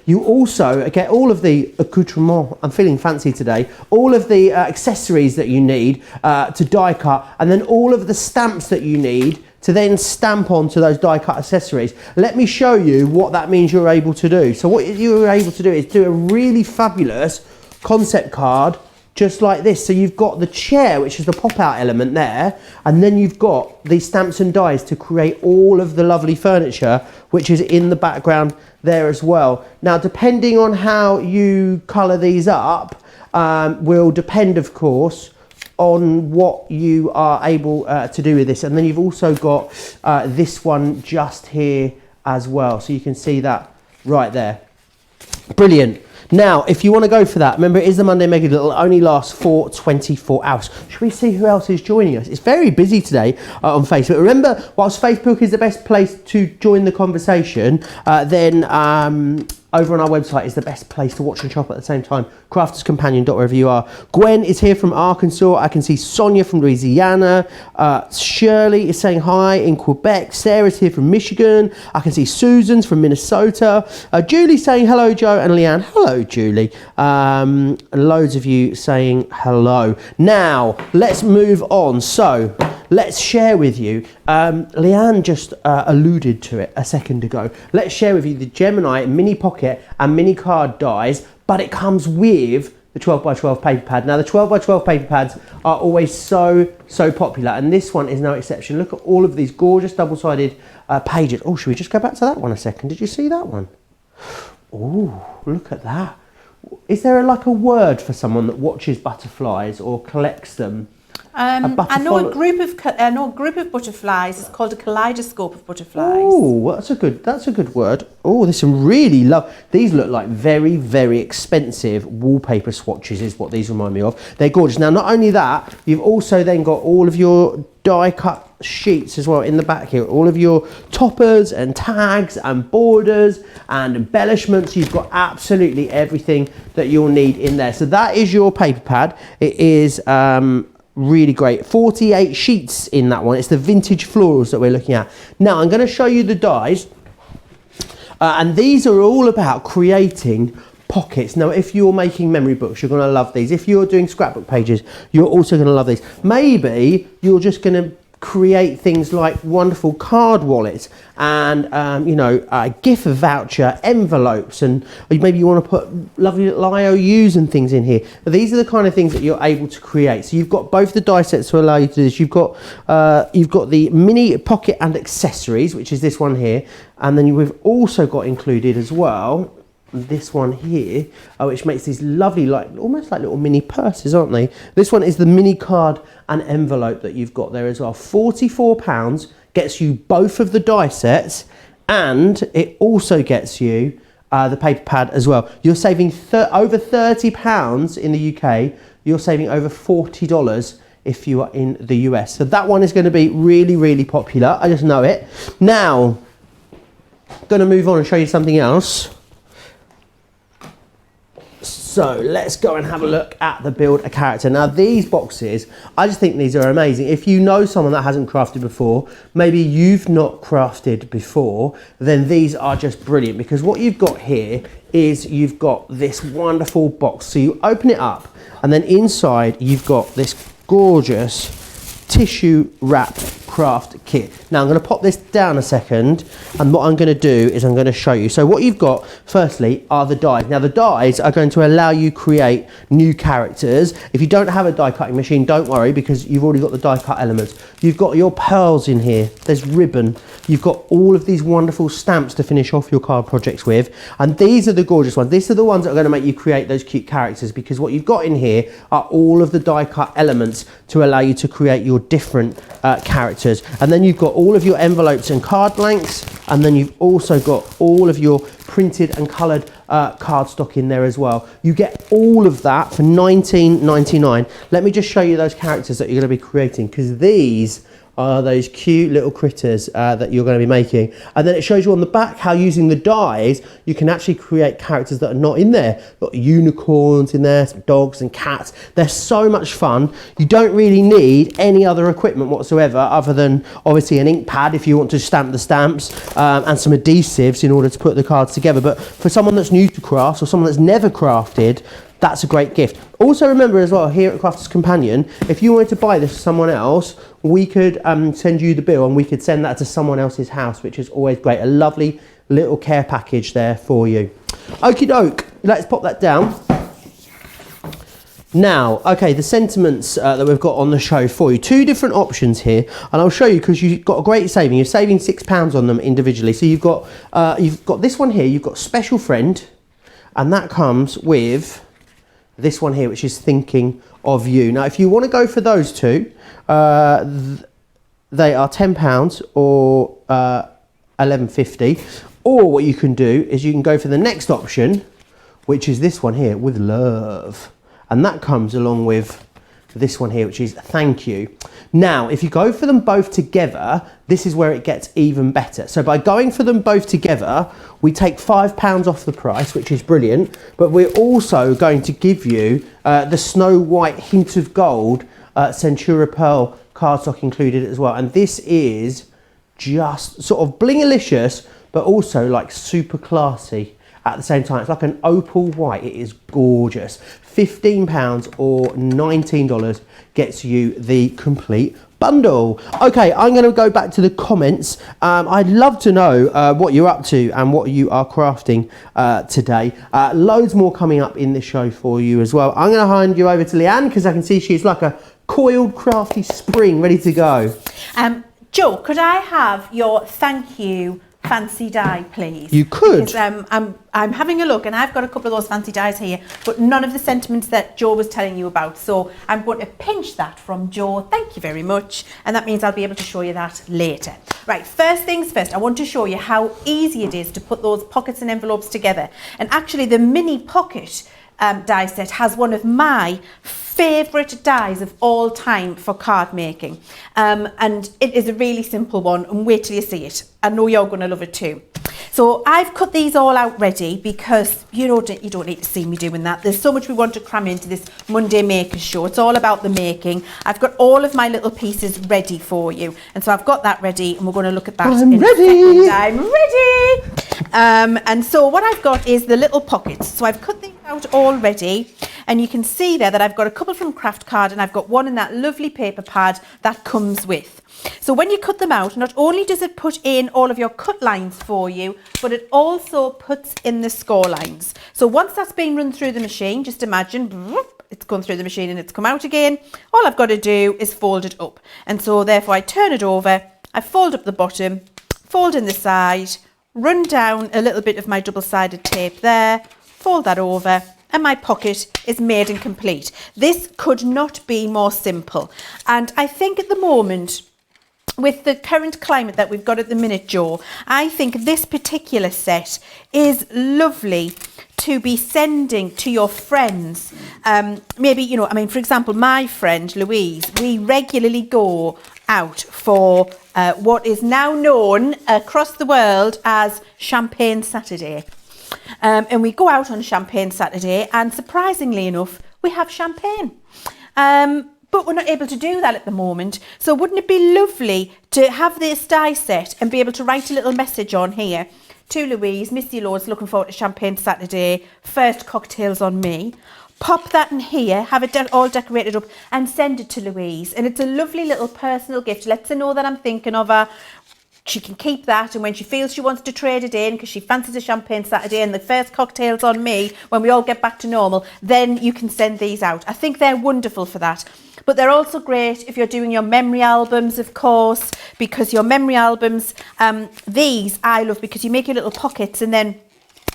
You also get all of the accoutrements, I'm feeling fancy today, all of the accessories that you need to die cut, and then all of the stamps that you need to then stamp onto those die cut accessories. Let me show you what that means you're able to do. So what you're able to do is do a really fabulous concept card just like this. So you've got the chair, which is the pop-out element there, and then you've got the stamps and dies to create all of the lovely furniture, which is in the background there as well. Now, depending on how you colour these up, will depend, of course, on what you are able to do with this. And then you've also got this one just here as well. So you can see that right there. Brilliant. Now, if you want to go for that, remember it is the Monday Mega Deal. It'll only last for 24 hours. Should we see who else is joining us? It's very busy today on Facebook. Remember, whilst Facebook is the best place to join the conversation, then over on our website is the best place to watch and shop at the same time. Crafterscompanion, wherever you are. Gwen is here from Arkansas. I can see Sonia from Louisiana. Shirley is saying hi in Quebec. Sarah's here from Michigan. I can see Susan's from Minnesota. Julie's saying hello, Joe and Leanne. Hello, Julie. And loads of you saying hello. Now, let's move on. So, let's share with you, Leanne just alluded to it a second ago. Let's share with you the Gemini mini pocket and mini card dies, but it comes with the 12x12 paper pad. Now the 12x12 paper pads are always so popular, and this one is no exception. Look at all of these gorgeous double-sided pages. Oh, should we just go back to that one a second? Did you see that one? Oh, look at that. Is there like a word for someone that watches butterflies or collects them? I know a group of butterflies. It's called a kaleidoscope of butterflies. Oh, that's a good word. Oh, there's some really these look like very expensive wallpaper swatches is what these remind me of. They're gorgeous. Now, not only that, you've also then got all of your die cut sheets as well in the back here. All of your toppers and tags and borders and embellishments. You've got absolutely everything that you'll need in there. So that is your paper pad. It is really great. 48 sheets in that one. It's the vintage florals that we're looking at. Now I'm going to show you the dies, and these are all about creating pockets. Now, if you're making memory books, you're going to love these. If you're doing scrapbook pages, you're also going to love these. Maybe you're just going to create things like wonderful card wallets and gift voucher envelopes, and maybe you want to put lovely little IOUs and things in here. But these are the kind of things that you're able to create. So you've got both the die sets to allow you to do this. You've got the mini pocket and accessories, which is this one here, and then we've also got included as well this one here, which makes these lovely, almost like little mini purses, aren't they? This one is the mini card and envelope that you've got there as well. £44 gets you both of the die sets, and it also gets you the paper pad as well. You're saving over £30 in the UK. You're saving over $40 if you are in the US. So that one is going to be really popular. I just know it. Now, I'm going to move on and show you something else. So let's go and have a look at the Build a Character. Now these boxes, I just think these are amazing. If you know someone that hasn't crafted before, maybe you've not crafted before, then these are just brilliant, because what you've got here is you've got this wonderful box. So you open it up, and then inside you've got this gorgeous tissue wrap craft kit. Now I'm going to pop this down a second, and what I'm going to do is I'm going to show you. So what you've got firstly are the dies. Now the dies are going to allow you create new characters. If you don't have a die cutting machine, don't worry, because you've already got the die cut elements. You've got your pearls in here, there's ribbon, you've got all of these wonderful stamps to finish off your card projects with, and these are the gorgeous ones. These are the ones that are going to make you create those cute characters, because what you've got in here are all of the die cut elements to allow you to create your different characters. And then you've got all of your envelopes and card blanks, and then you've also got all of your printed and coloured cardstock in there as well. You get all of that for $19.99. Let me just show you those characters that you're going to be creating, because these are those cute little critters that you're going to be making. And then it shows you on the back how using the dies, you can actually create characters that are not in there. Got unicorns in there, some dogs and cats. They're so much fun. You don't really need any other equipment whatsoever other than obviously an ink pad if you want to stamp the stamps and some adhesives in order to put the cards together. But for someone that's new to crafts or someone that's never crafted, that's a great gift. Also remember as well, here at Crafter's Companion, if you wanted to buy this for someone else, we could send you the bill and we could send that to someone else's house, which is always great. A lovely little care package there for you. Okie doke, let's pop that down. Now, okay, the sentiments that we've got on the show for you. 2 different options here, and I'll show you because you've got a great saving. You're saving £6 on them individually. So you've got this one here, you've got Special Friend, and that comes with this one here, which is Thinking of You. Now, if you want to go for those 2, they are £10 or £11.50. Or what you can do is you can go for the next option, which is this one here with Love. And that comes along with this one here, which is Thank You. Now, if you go for them both together, this is where it gets even better. So by going for them both together, we take £5 off the price, which is brilliant, but we're also going to give you the Snow White Hint of Gold Centura Pearl cardstock included as well. And this is just sort of bling-alicious, but also like super classy at the same time. It's like an opal white. It is gorgeous. £15 or $19 gets you the complete bundle. Okay, I'm going to go back to the comments. I'd love to know what you're up to and what you are crafting today. Loads more coming up in the show for you as well. I'm going to hand you over to Leann because I can see she's like a coiled crafty spring ready to go. Joe, could I have your thank you fancy die, please? You could. Because, I'm having a look and I've got a couple of those fancy dies here, but none of the sentiments that Joe was telling you about. So I'm going to pinch that from Joe. Thank you very much. And that means I'll be able to show you that later. Right, first things first, I want to show you how easy it is to put those pockets and envelopes together. And actually the mini pocket die set has one of my favourite dies of all time for card making. And it is a really simple one, and wait till you see it. I know you're going to love it too. So I've cut these all out ready because you don't need to see me doing that. There's so much we want to cram into this Monday Makers show. It's all about the making. I've got all of my little pieces ready for you. And so I've got that ready and we're going to look at that I'm in ready. a second. I'm ready. And so what I've got is the little pockets. So I've cut these out already. And you can see there that I've got a couple from Craft Card and I've got one in that lovely paper pad that comes with. So when you cut them out, not only does it put in all of your cut lines for you, but it also puts in the score lines. So once that's been run through the machine, just imagine it's gone through the machine and it's come out again. All I've got to do is fold it up. And so therefore I turn it over, I fold up the bottom, fold in the side, run down a little bit of my double-sided tape there, fold that over, and my pocket is made and complete. This could not be more simple. And I think at the moment, with the current climate that we've got at the minute, Joe, I think this particular set is lovely to be sending to your friends. Maybe, you know, I mean, for example, my friend Louise, we regularly go out for what is now known across the world as Champagne Saturday. And we go out on Champagne Saturday and surprisingly enough, we have champagne. But we're not able to do that at the moment. So wouldn't it be lovely to have this die set and be able to write a little message on here to Louise, Miss you loads, looking forward to Champagne Saturday, first cocktails on me. Pop that in here, have it all decorated up and send it to Louise. And it's a lovely little personal gift. Lets her know that I'm thinking of her. She can keep that, and when she feels she wants to trade it in because she fancies a Champagne Saturday and the first cocktails on me when we all get back to normal, then you can send these out. I think they're wonderful for that. But they're also great if you're doing your memory albums, of course, because your memory albums, these I love because you make your little pockets, and then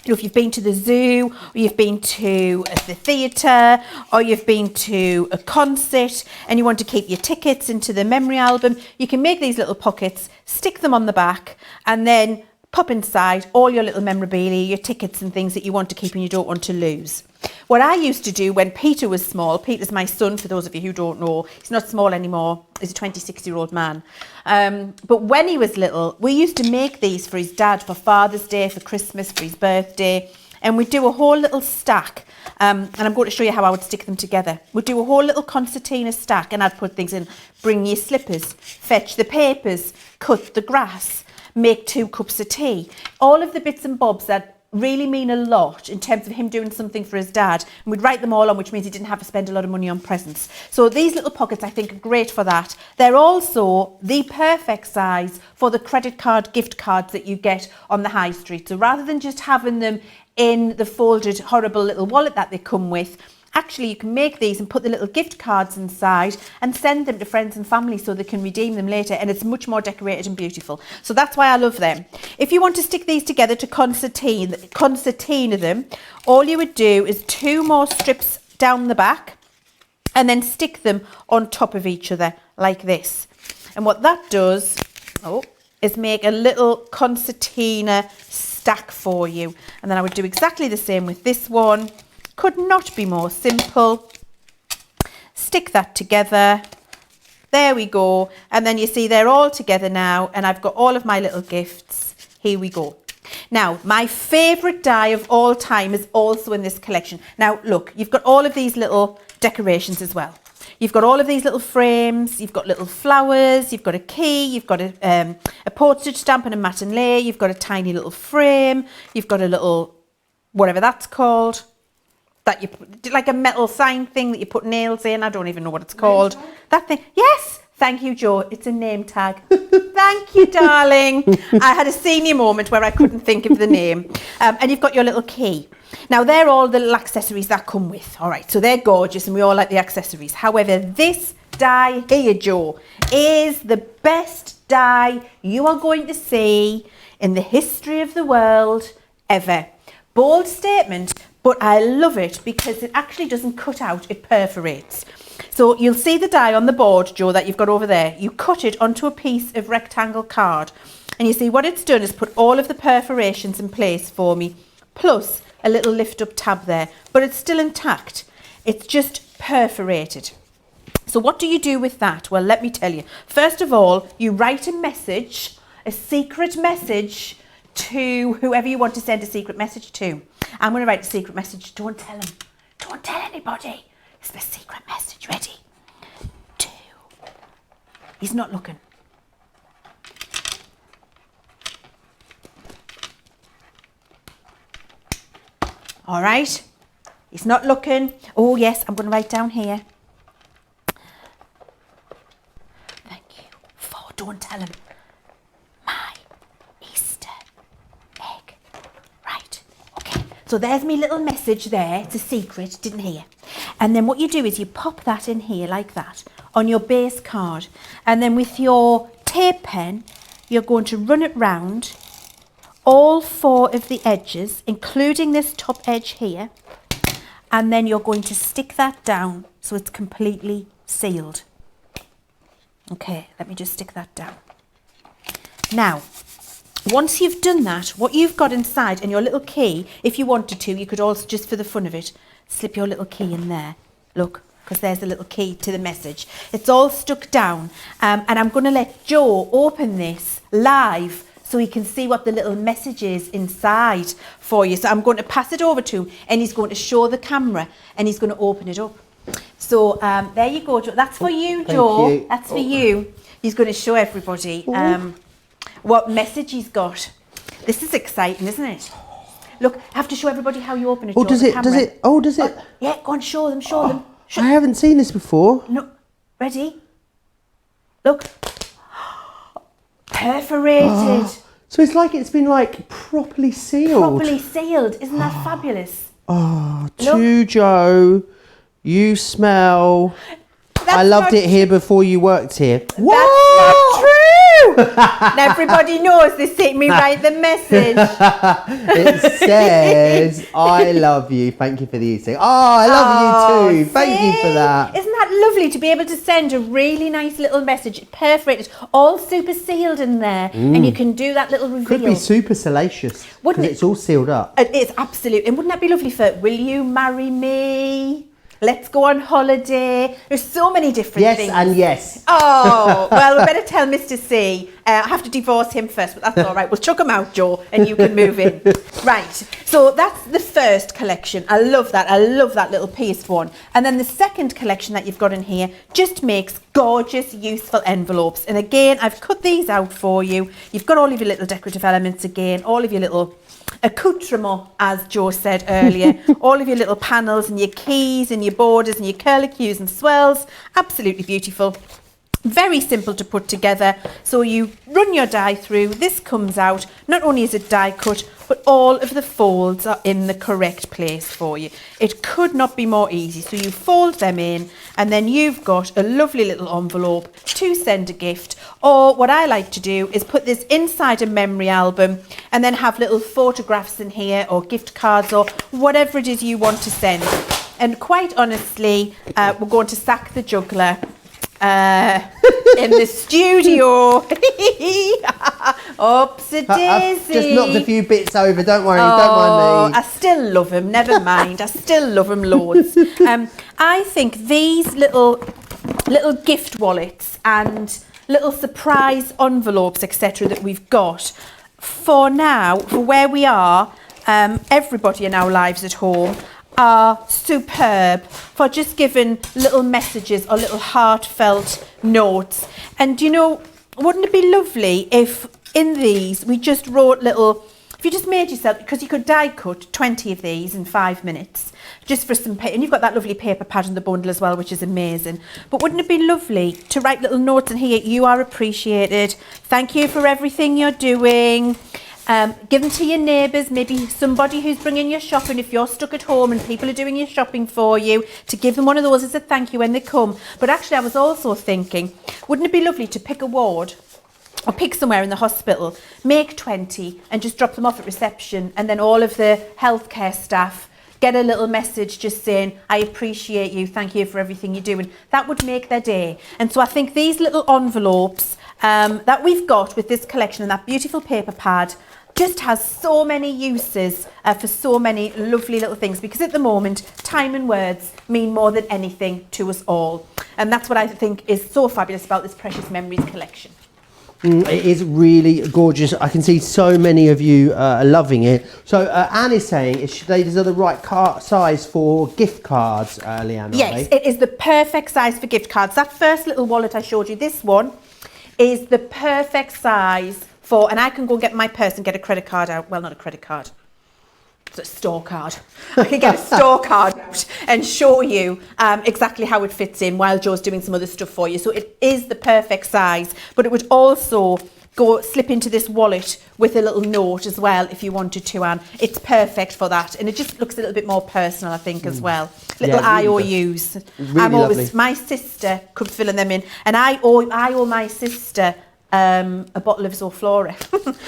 you know, if you've been to the zoo, or you've been to the theatre, or you've been to a concert and you want to keep your tickets into the memory album, you can make these little pockets, stick them on the back, and then pop inside all your little memorabilia, your tickets and things that you want to keep and you don't want to lose. What I used to do when Peter was small, Peter's my son, for those of you who don't know, he's not small anymore, he's a 26-year-old man. But when he was little, we used to make these for his dad for Father's Day, for Christmas, for his birthday, and we'd do a whole little stack. And I'm going to show you how I would stick them together. We'd do a whole little concertina stack, and I'd put things in, bring your slippers, fetch the papers, cut the grass, make 2 cups of tea. All of the bits and bobs that really mean a lot in terms of him doing something for his dad, and we'd write them all on, which means he didn't have to spend a lot of money on presents. So these little pockets I think are great for that. They're also the perfect size for the credit card gift cards that you get on the high street. So rather than just having them in the folded horrible little wallet that they come with, actually you can make these and put the little gift cards inside and send them to friends and family so they can redeem them later, and it's much more decorated and beautiful. So that's why I love them. If you want to stick these together to concertina them, all you would do is 2 more strips down the back and then stick them on top of each other like this. And what that does is make a little concertina stack for you. And then I would do exactly the same with this one. Could not be more simple. Stick that together. There we go. And then you see they're all together now, and I've got all of my little gifts. Here we go. Now, my favourite die of all time is also in this collection. Now, look, you've got all of these little decorations as well. You've got all of these little frames, you've got little flowers, you've got a key, you've got a postage stamp and a matinee, you've got a tiny little frame, you've got a little, whatever that's called, that you put, like a metal sign thing that you put nails in. I don't even know what it's called. That thing. Yes. Thank you, Joe. It's a name tag. Thank you, darling. I had a senior moment where I couldn't think of the name. And you've got your little key. Now, they're all the little accessories that come with. All right, so they're gorgeous and we all like the accessories. However, this die here, Joe, is the best die you are going to see in the history of the world ever. Bold statement, but I love it because it actually doesn't cut out, it perforates. So you'll see the die on the board, Joe, that you've got over there. You cut it onto a piece of rectangle card. And you see what it's done is put all of the perforations in place for me, plus a little lift up tab there. But it's still intact. It's just perforated. So what do you do with that? Well, let me tell you. First of all, you write a message, a secret message, to whoever you want to send a secret message to. I'm going to write a secret message. Don't tell him. Don't tell anybody. It's the secret message. Ready? 2. He's not looking. All right. He's not looking. Oh, yes. I'm going to write down here. Thank you. 4. Don't tell him. So there's my little message there. It's a secret, didn't hear. And then what you do is you pop that in here like that on your base card. And then with your tape pen, you're going to run it round all 4 of the edges, including this top edge here. And then you're going to stick that down so it's completely sealed. Okay, let me just stick that down. Now, once you've done that, what you've got inside and your little key, if you wanted to, you could also, just for the fun of it, slip your little key in there. Look, because there's a little key to the message. It's all stuck down. And I'm going to let Joe open this live so he can see what the little message is inside for you. So I'm going to pass it over to him and he's going to show the camera and he's going to open it up. So there you go, Joe. That's for you, Joe. You. That's for you. He's going to show everybody what message he's got. This is exciting, isn't it? Look, I have to show everybody how you open it. Oh, does it? Yeah, go on, show them. I haven't seen this before. No, ready? Look, perforated. So it's like it's been like properly sealed. Isn't that fabulous? Oh, to Joe, you smell. I loved it here before you worked here. That's not true. Now everybody knows they see me write the message. It says, I love you. Thank you for the Easter. Oh, I love you too. Thank you for that. Isn't that lovely to be able to send a really nice little message, perforated, all super sealed in there, and you can do that little reveal. Could be super salacious because it's all sealed up. It is, absolutely. And wouldn't that be lovely for, will you marry me? Let's go on holiday. There's so many different things. Yes and yes. Oh, well, we better tell Mr. C. I have to divorce him first, but that's all right. We'll chuck him out, Joe, and you can move in. Right. So that's the first collection. I love that. I love that little piece one. And then the second collection that you've got in here just makes gorgeous, useful envelopes. And again, I've cut these out for you. You've got all of your little decorative elements again, all of your little accoutrement, as Joe said earlier, all of your little panels and your keys and your borders and your curlicues and swirls, absolutely beautiful. Very simple to put together. So you run your die through, this comes out, not only is it die cut, but all of the folds are in the correct place for you. It could not be more easy. So you fold them in, and then you've got a lovely little envelope to send a gift. Or what I like to do is put this inside a memory album and then have little photographs in here or gift cards or whatever it is you want to send. And quite honestly, we're going to sack the juggler in the studio. Oopsie daisy. I've just knocked a few bits over, don't worry, don't mind me. I still love him, never mind. I still love him loads. I think these little gift wallets and little surprise envelopes, etc., that we've got for now, for where we are, everybody in our lives at home, are superb for just giving little messages or little heartfelt notes. And you know, wouldn't it be lovely if in these we just wrote little, if you just made yourself, because you could die cut 20 of these in 5 minutes just for some paper, and you've got that lovely paper pad in the bundle as well, which is amazing. But wouldn't it be lovely to write little notes in here? You are appreciated, thank you for everything you're doing. Give them to your neighbours, maybe somebody who's bringing your shopping if you're stuck at home and people are doing your shopping for you, to give them one of those as a thank you when they come. But actually I was also thinking, wouldn't it be lovely to pick a ward or pick somewhere in the hospital, make 20 and just drop them off at reception, and then all of the healthcare staff get a little message just saying, I appreciate you, thank you for everything you're doing. That would make their day. And so I think these little envelopes that we've got with this collection and that beautiful paper pad just has so many uses for so many lovely little things, because at the moment time and words mean more than anything to us all, and that's what I think is so fabulous about this Precious Memories collection. It is really gorgeous. I can see so many of you are loving it. So Anne is saying, these are the right size for gift cards, Leanne, yes, it is the perfect size for gift cards. That first little wallet I showed you, this one, is the perfect size for, and I can go and get my purse and get a credit card out. Well, not a credit card. It's a store card. I can get a store card out and show you exactly how it fits in while Joe's doing some other stuff for you. So it is the perfect size, but it would also slip into this wallet with a little note as well if you wanted to, Anne. It's perfect for that, and it just looks a little bit more personal, I think, as well. Little IOUs. Really my sister could fill them in, and I owe my sister a bottle of Zoflora.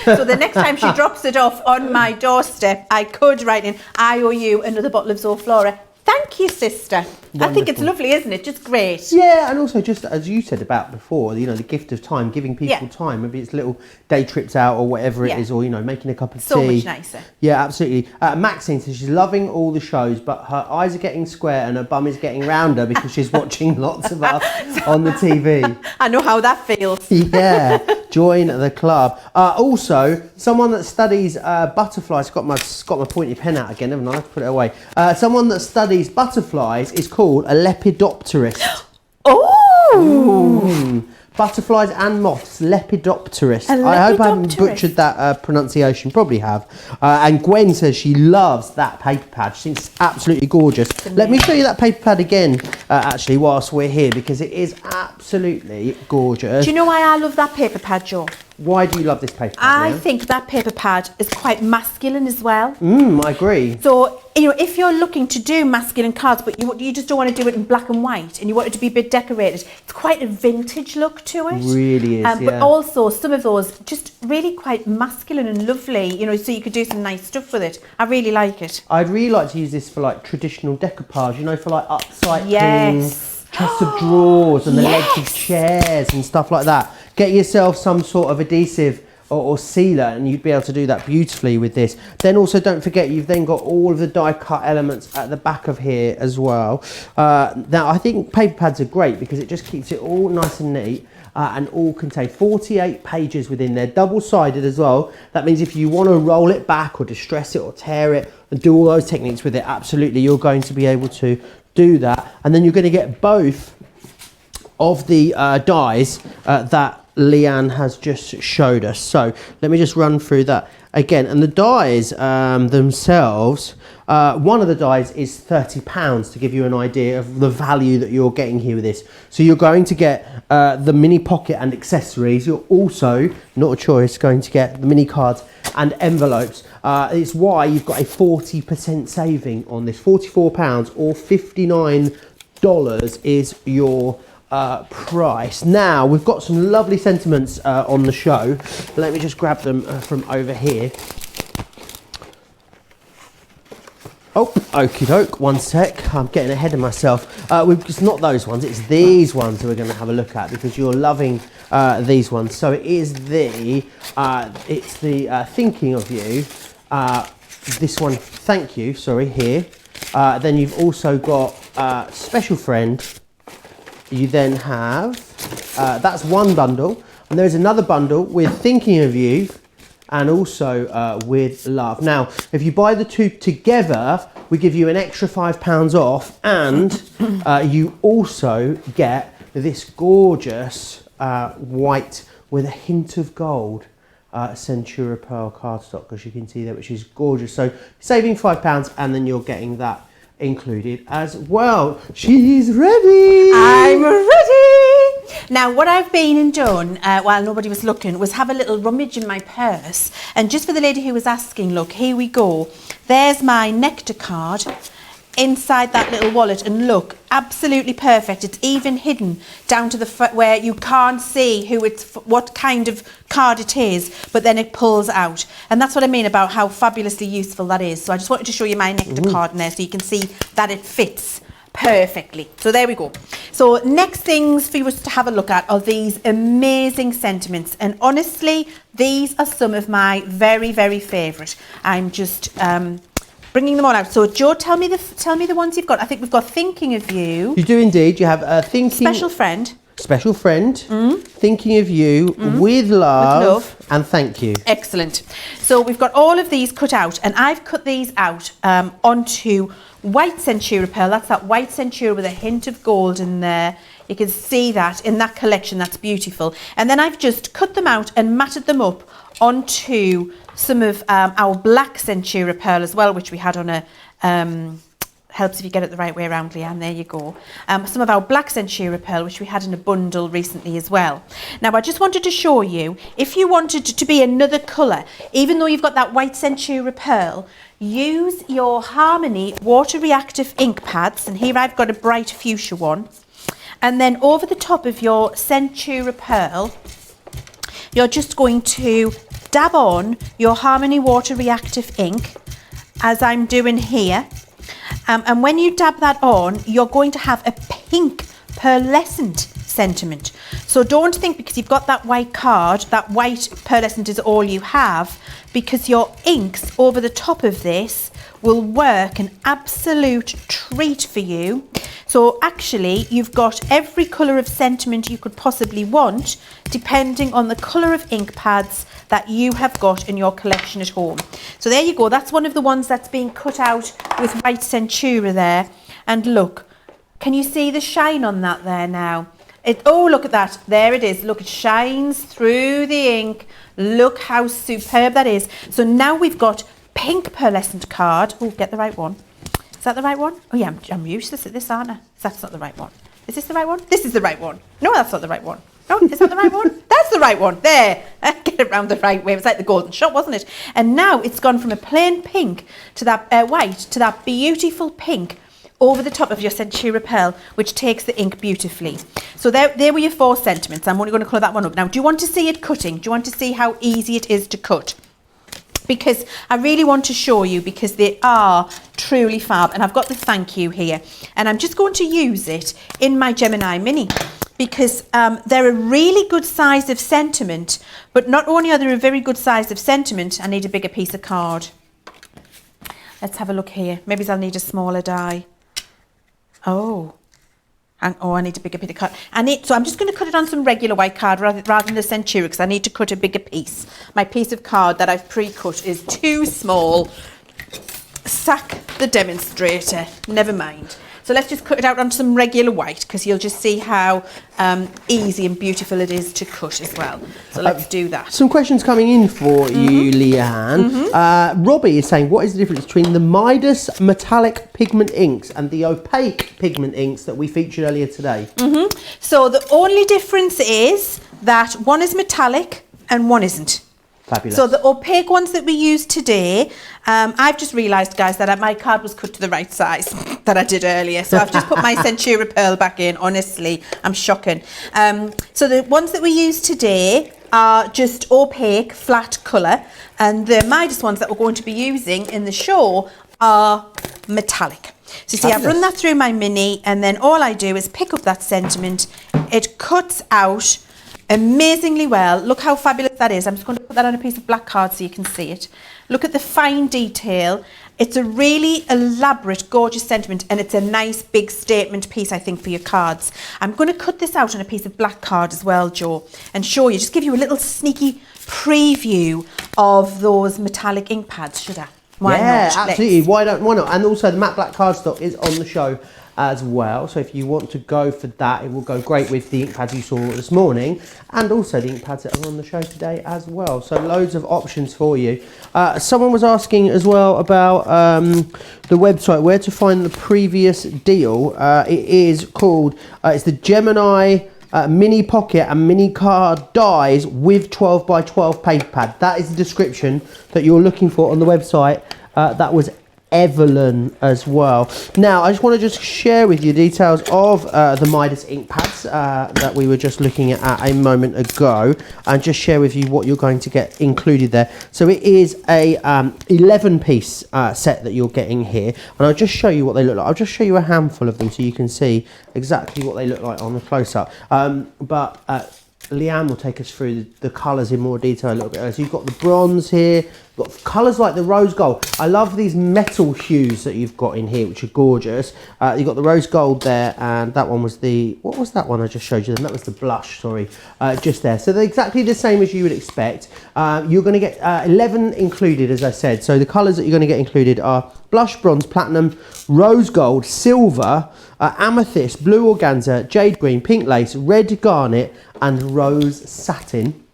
So the next time she drops it off on my doorstep, I could write in, I owe you another bottle of Zoflora. Thank you, sister. Wonderful. I think it's lovely, isn't it? Just great. Yeah, and also just as you said about before, you know, the gift of time, giving people time, maybe it's little day trips out or whatever it is, or, you know, making a cup of tea. So much nicer. Yeah, absolutely. Maxine says she's loving all the shows, but her eyes are getting square and her bum is getting rounder because she's watching lots of us on the TV. I know how that feels. Yeah, join the club. Also, someone that studies butterflies, got my pointy pen out again, haven't I? Put it away. Someone that studies butterflies is called a lepidopterist. Oh! Butterflies and moths, lepidopterist. I hope I haven't butchered that pronunciation. Probably have. And Gwen says she loves that paper pad. She thinks it's absolutely gorgeous. Let me show you that paper pad again, actually, whilst we're here, because it is absolutely gorgeous. Do you know why I love that paper pad, Joe? Why do you love this paper pad? I think that paper pad is quite masculine as well. I agree. So, you know, if you're looking to do masculine cards, but you just don't want to do it in black and white, and you want it to be a bit decorated, it's quite a vintage look to it. Really is, But also, some of those just really quite masculine and lovely, you know, so you could do some nice stuff with it. I really like it. I'd really like to use this for, like, traditional decoupage, you know, for, like, upcycling chests of drawers and the legs of chairs and stuff like that. Get yourself some sort of adhesive or sealer and you'd be able to do that beautifully with this. Then also don't forget you've then got all of the die cut elements at the back of here as well. Now I think paper pads are great because it just keeps it all nice and neat. And all contain 48 pages within there, double-sided as well. That means if you want to roll it back or distress it or tear it and do all those techniques with it, absolutely, you're going to be able to do that. And then you're going to get both of the dies that Leann has just showed us. So let me just run through that again. And the dies themselves, one of the dies is £30 to give you an idea of the value that you're getting here with this. So you're going to get the mini pocket and accessories. You're also, not a choice, going to get the mini cards and envelopes. It's why you've got a 40% saving on this. £44 or $59 is your price. Now we've got some lovely sentiments on the show. Let me just grab them from over here. Oh, okie doke, one sec, I'm getting ahead of myself. It's not those ones, it's these ones that we're going to have a look at because you're loving these ones. So it is it's the Thinking of You, this one, Thank You, sorry, here. Then you've also got Special Friend. You then have, that's one bundle, and there's another bundle with Thinking of You and also with Love. Now, if you buy the two together, we give you an extra £5 off, and you also get this gorgeous white with a hint of gold Centura Pearl cardstock, as you can see there, which is gorgeous. So saving £5, and then you're getting that included as well. She's ready. I'm ready. Now what I've been and done while nobody was looking was have a little rummage in my purse, and just for the lady who was asking, look, here we go, there's my nectar card inside that little wallet, and look, absolutely perfect. It's even hidden down to the where you can't see what kind of card it is, but then it pulls out, and that's what I mean about how fabulously useful that is. So I just wanted to show you my nectar card in there so you can see that it fits perfectly. So there we go. So next things for you to have a look at are these amazing sentiments, and honestly these are some of my very, very favourite. I'm just bringing them all out. So Joe, tell me the ones you've got. I think we've got Thinking of You. You do indeed. You have Thinking... Special Friend. Special Friend. Thinking of You. With love. And Thank You. Excellent. So we've got all of these cut out, and I've cut these out onto white Centura Pearl. That's that white Centura with a hint of gold in there. You can see that in that collection. That's beautiful. And then I've just cut them out and matted them up onto some of our black Centura Pearl as well, which we had on a helps if you get it the right way around, Leann, there you go. Some of our black Centura Pearl, which we had in a bundle recently as well. Now I just wanted to show you, if you wanted to be another colour, even though you've got that white Centura Pearl, use your Harmony water reactive ink pads, and here I've got a bright fuchsia one, and then over the top of your Centura Pearl you're just going to dab on your Harmony water reactive ink, as I'm doing here, and when you dab that on, you're going to have a pink pearlescent sentiment. So don't think because you've got that white card, that white pearlescent is all you have, because your inks over the top of this will work an absolute treat for you. So actually you've got every colour of sentiment you could possibly want, depending on the colour of ink pads that you have got in your collection at home. So there you go, that's one of the ones that's being cut out with white Centura there. And look, can you see the shine on that there now? Oh, look at that, there it is. Look, it shines through the ink. Look how superb that is. So now we've got pink pearlescent card. Oh, get the right one. Is that the right one? Oh yeah, I'm useless at this, aren't I? That's not the right one. Is this the right one? This is the right one. No, that's not the right one. No, is that the right one? That's the right one. There. Get it round the right way. It was like the golden shot, wasn't it? And now it's gone from a plain pink to that white to that beautiful pink over the top of your Centura Pearl, which takes the ink beautifully. So there were your 4 sentiments. I'm only going to colour that one up. Now, do you want to see it cutting? Do you want to see how easy it is to cut? because I really want to show you, because they are truly fab. And I've got the thank you here, and I'm just going to use it in my Gemini Mini, because they're a really good size of sentiment, but not only are they a very good size of sentiment, I need a bigger piece of card. Let's have a look here. Maybe I'll need a smaller die. Oh, I need a bigger bit of card. So I'm just going to cut it on some regular white card rather than the Centura, because I need to cut a bigger piece. My piece of card that I've pre-cut is too small. Sack the demonstrator. Never mind. So let's just cut it out on some regular white, because you'll just see how easy and beautiful it is to cut as well. So let's do that. Some questions coming in for you, Leann. Robbie is saying, what is the difference between the Midas metallic pigment inks and the opaque pigment inks that we featured earlier today? So the only difference is that one is metallic and one isn't. Fabulous. So the opaque ones that we use today, I've just realised, guys, that my card was cut to the right size that I did earlier. So I've just put my Centura Pearl back in. Honestly, I'm shocking. So the ones that we use today are just opaque, flat colour. And the Midas ones that we're going to be using in the show are metallic. So you see, I've run that through my Mini, and then all I do is pick up that sentiment. It cuts out amazingly well. Look how fabulous that is. I'm just going to put that on a piece of black card so you can see it. Look at the fine detail. It's a really elaborate, gorgeous sentiment, and it's a nice big statement piece, I think, for your cards. I'm going to cut this out on a piece of black card as well, Joe, and show you, just give you a little sneaky preview of those metallic ink pads, should I? Why not? Absolutely. Why not? And also the matte black cardstock is on the show as well, so if you want to go for that, it will go great with the ink pads you saw this morning, and also the ink pads that are on the show today as well. So loads of options for you. Someone was asking as well about the website, where to find the previous deal. It is called it's the Gemini mini pocket and mini card dies with 12 by 12 paper pad. That is the description that you're looking for on the website. That was Evelyn as well. Now, I just want to just share with you details of the Midas ink pads that we were just looking at a moment ago, and just share with you what you're going to get included there. So it is a 11-piece set that you're getting here, and I'll just show you what they look like. I'll just show you a handful of them so you can see exactly what they look like on the close-up. Leann will take us through the colours in more detail a little bit. So you've got the bronze here, you've got colours like the rose gold. I love these metal hues that you've got in here, which are gorgeous. You've got the rose gold there, and that one was the, what was that one I just showed you? That was the blush, sorry, just there. So they're exactly the same as you would expect. You're going to get 11 included, as I said. So the colours that you're going to get included are blush, bronze, platinum, rose gold, silver, amethyst, blue organza, jade green, pink lace, red garnet, and rose satin.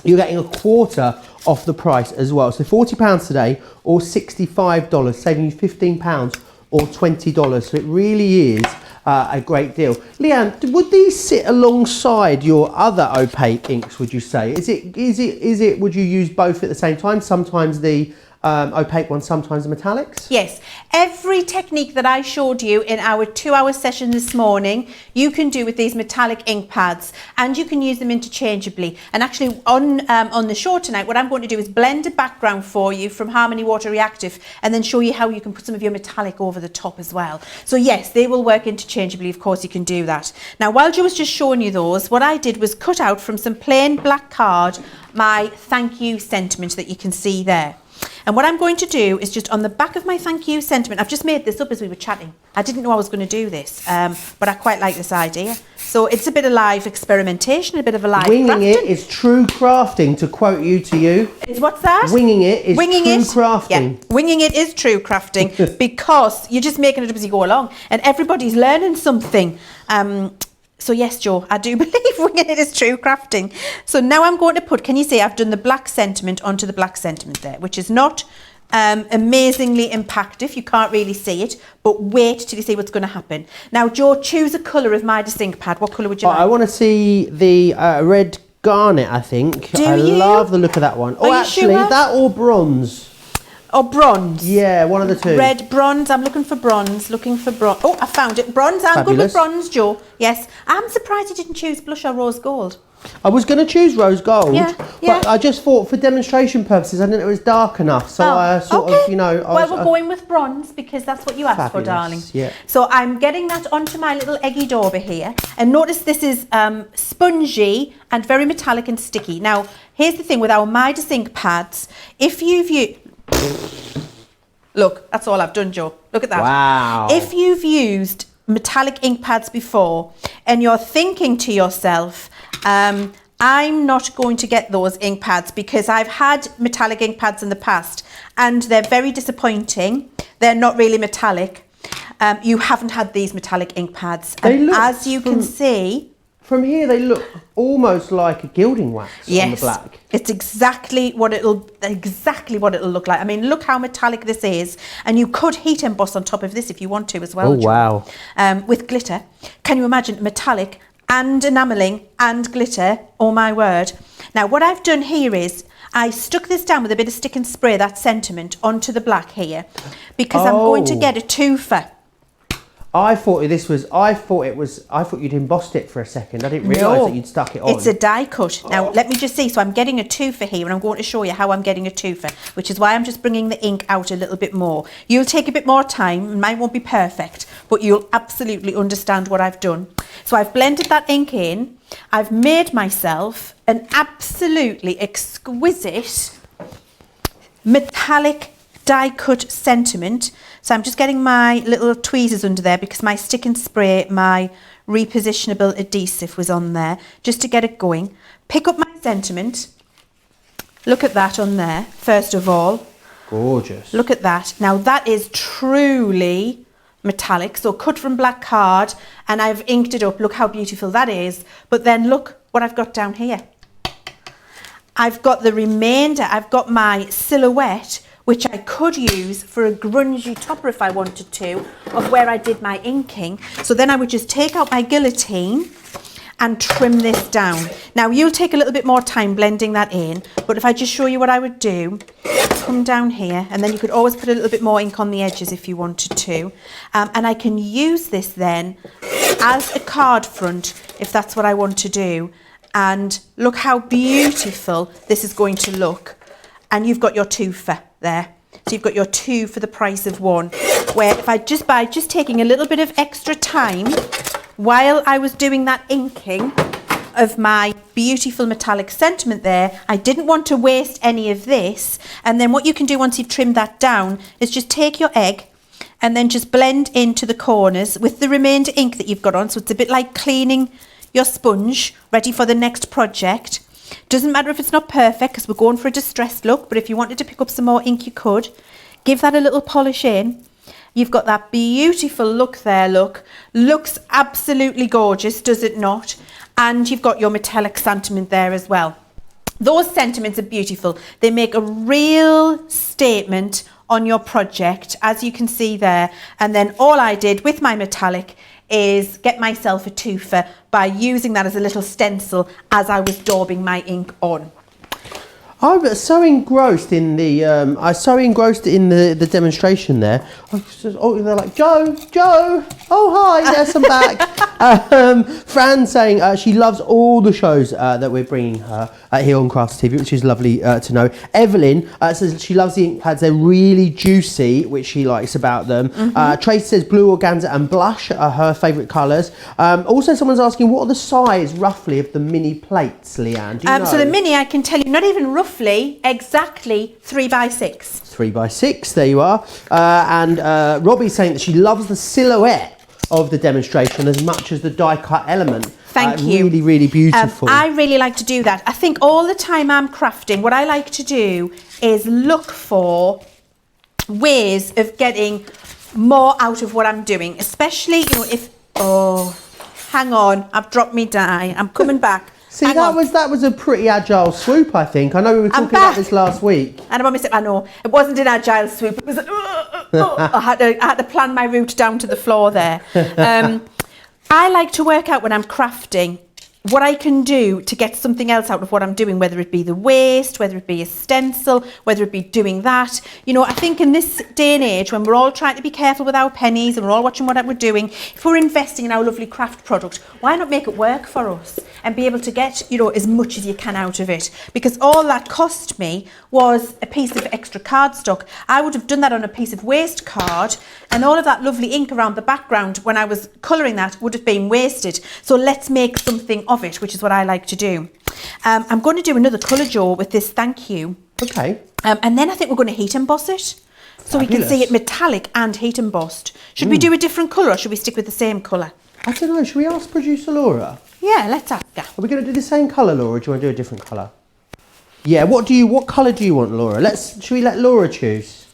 You're getting a quarter off the price as well. So £40 today, or $65, saving you £15 or $20. So it really is a great deal. Leann, would these sit alongside your other opaque inks, would you say? Is it, would you use both at the same time? Sometimes the opaque ones, sometimes the metallics? Yes, every technique that I showed you in our 2-hour session this morning, you can do with these metallic ink pads, and you can use them interchangeably. And actually on the show tonight, what I'm going to do is blend a background for you from Harmony Water Reactive, and then show you how you can put some of your metallic over the top as well. So yes, they will work interchangeably. Of course you can do that. Now, while Joe was just showing you those, what I did was cut out from some plain black card my thank you sentiment that you can see there. And what I'm going to do is just on the back of my thank you sentiment, I've just made this up as we were chatting. I didn't know I was going to do this, but I quite like this idea. So it's a bit of live experimentation, a bit of a live Winging crafting. it is true crafting, to quote you to you. Is what's that? Winging it is true crafting. Yeah, winging it is true crafting because you're just making it up as you go along, and everybody's learning something. So yes, Joe, I do believe winging it is true crafting. So now I'm going to put, can you see I've done the black sentiment onto the black sentiment there, which is not amazingly impactful. You can't really see it, but wait till you see what's going to happen. Now, Joe, choose a colour of my ink pad. What colour would you like? I want to see the red garnet, I think. I love the look of that one. Are actually, sure? that or bronze. Or bronze? Yeah, one of the two. Red, bronze. I'm looking for bronze. Oh, I found it. Bronze. I'm good with bronze, Joe. Yes. I'm surprised you didn't choose blush or rose gold. I was going to choose rose gold, Yeah, but I just thought for demonstration purposes, I didn't know it was dark enough. So I sort of, you know... we're going with bronze because that's what you asked for, darling. Yeah. So I'm getting that onto my little eggy dauber here. And notice this is spongy and very metallic and sticky. Now, here's the thing with our Midas ink pads. If you've... Look, that's all I've done, Joe. Look at that. Wow. If you've used metallic ink pads before and you're thinking to yourself... I'm not going to get those ink pads because I've had metallic ink pads in the past and they're very disappointing. They're not really metallic. You haven't had these metallic ink pads. And as you can see... From here, they look almost like a gilding wax on the black. It's exactly what it'll look like. I mean, look how metallic this is. And you could heat emboss on top of this if you want to as well. Oh, wow. With glitter. Can you imagine metallic and enamelling and glitter? Oh my word. Now what I've done here is I stuck this down with a bit of stick and spray, that sentiment, onto the black here because I'm going to get a twofer. I thought you'd embossed it for a second. I didn't realise that you'd stuck it on. It's a die cut. Now let me just see. So I'm getting a twofer here and I'm going to show you how I'm getting a twofer, which is why I'm just bringing the ink out a little bit more. You'll take a bit more time and mine won't be perfect, but you'll absolutely understand what I've done. So I've blended that ink in. I've made myself an absolutely exquisite metallic die cut sentiment. So I'm just getting my little tweezers under there because my stick and spray, my repositionable adhesive was on there just to get it going. Pick up my sentiment. Look at that on there, first of all. Gorgeous. Look at that. Now that is truly metallic, so cut from black card, and I've inked it up. Look how beautiful that is. But then look what I've got down here. I've got the remainder. I've got my silhouette, which I could use for a grungy topper if I wanted to, of where I did my inking. So then I would just take out my guillotine and trim this down. Now you'll take a little bit more time blending that in, but if I just show you what I would do, come down here, and then you could always put a little bit more ink on the edges if you wanted to. And I can use this then as a card front if that's what I want to do. And look how beautiful this is going to look. And you've got your twofer there. So you've got your two for the price of one. Where if I by just taking a little bit of extra time while I was doing that inking of my beautiful metallic sentiment there, I didn't want to waste any of this. And then what you can do once you've trimmed that down is just take your egg and then just blend into the corners with the remainder ink that you've got on. So it's a bit like cleaning your sponge ready for the next project. Doesn't matter if it's not perfect because we're going for a distressed look, but if you wanted to pick up some more ink, you could. Give that a little polish in. You've got that beautiful look there, look. Looks absolutely gorgeous, does it not? And you've got your metallic sentiment there as well. Those sentiments are beautiful. They make a real statement on your project, as you can see there. And then all I did with my metallic is get myself a twofer by using that as a little stencil as I was daubing my ink on. I was so engrossed in the the demonstration there. They're like, Joe, oh hi, yes, I'm back. Fran saying she loves all the shows that we're bringing her here on Crafts TV, which is lovely to know. Evelyn says she loves the ink pads. They're really juicy, which she likes about them. Tracy says blue organza and blush are her favourite colours. Also, someone's asking what are the size roughly of the mini plates, Leanne? Do you know? So the mini, I can tell you, not even roughly, exactly 3x6. 3x6, there you are. And Robbie's saying that she loves the silhouette of the demonstration as much as the die cut element. Thank you. Really, really beautiful. I really like to do that. I think all the time I'm crafting, what I like to do is look for ways of getting more out of what I'm doing, especially, you know, if, oh, hang on, I've dropped me die. I'm coming back. See, that was a pretty agile swoop, I think. I know we were talking about this last week. And I know it wasn't an agile swoop. It was I had to plan my route down to the floor there. I like to work out when I'm crafting what I can do to get something else out of what I'm doing, whether it be the waste, whether it be a stencil, whether it be doing that. You know, I think in this day and age, when we're all trying to be careful with our pennies and we're all watching what we're doing, if we're investing in our lovely craft product, why not make it work for us and be able to get, you know, as much as you can out of it? Because all that cost me was a piece of extra cardstock. I would have done that on a piece of waste card, and all of that lovely ink around the background when I was colouring that would have been wasted. So let's make something of it, which is what I like to do. I'm going to do another colour, Joe, with this thank you. Okay. And then I think we're going to heat emboss it. So we can see it metallic and heat embossed. Should we do a different colour, or should we stick with the same colour? I don't know, should we ask producer Laura? Yeah, let's ask her. Are we going to do the same colour, Laura, or do you want to do a different colour? Yeah, what colour do you want, Laura? Should we let Laura choose?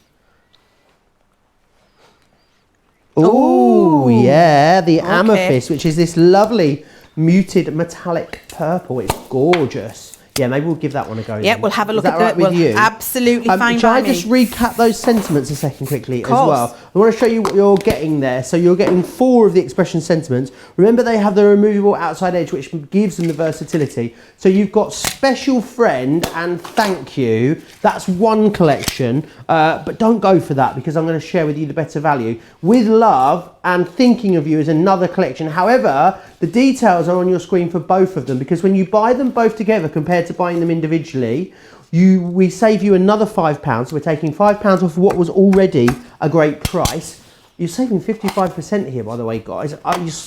Oh, yeah, the amethyst, which is this lovely muted metallic purple. It's gorgeous. Yeah, maybe we'll give that one a go. Yeah, we'll have a look at that. Right with you? Absolutely fine. Shall I just recap those sentiments a second quickly as well? I want to show you what you're getting there. So you're getting 4 of the expression sentiments. Remember, they have the removable outside edge, which gives them the versatility. So you've got special friend and thank you. That's one collection, but don't go for that because I'm going to share with you the better value. With love and thinking of you is another collection. However, the details are on your screen for both of them, because when you buy them both together compared to buying them individually, we save you another £5. So we're taking £5 off what was already a great price. You're saving 55% here, by the way, guys.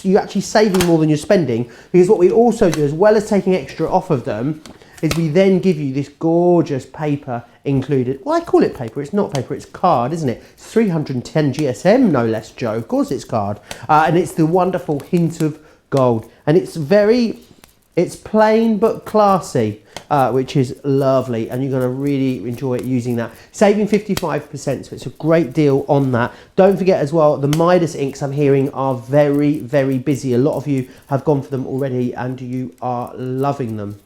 You're actually saving more than you're spending, because what we also do, as well as taking extra off of them, is we then give you this gorgeous paper included. Well, I call it paper. It's not paper, it's card, isn't it? It's 310 GSM, no less, Joe. Of course it's card. And it's the wonderful hint of gold. And it's plain but classy, which is lovely, and you're going to really enjoy it using that. Saving 55%, so it's a great deal on that. Don't forget as well, the Midas inks I'm hearing are very, very busy. A lot of you have gone for them already and you are loving them.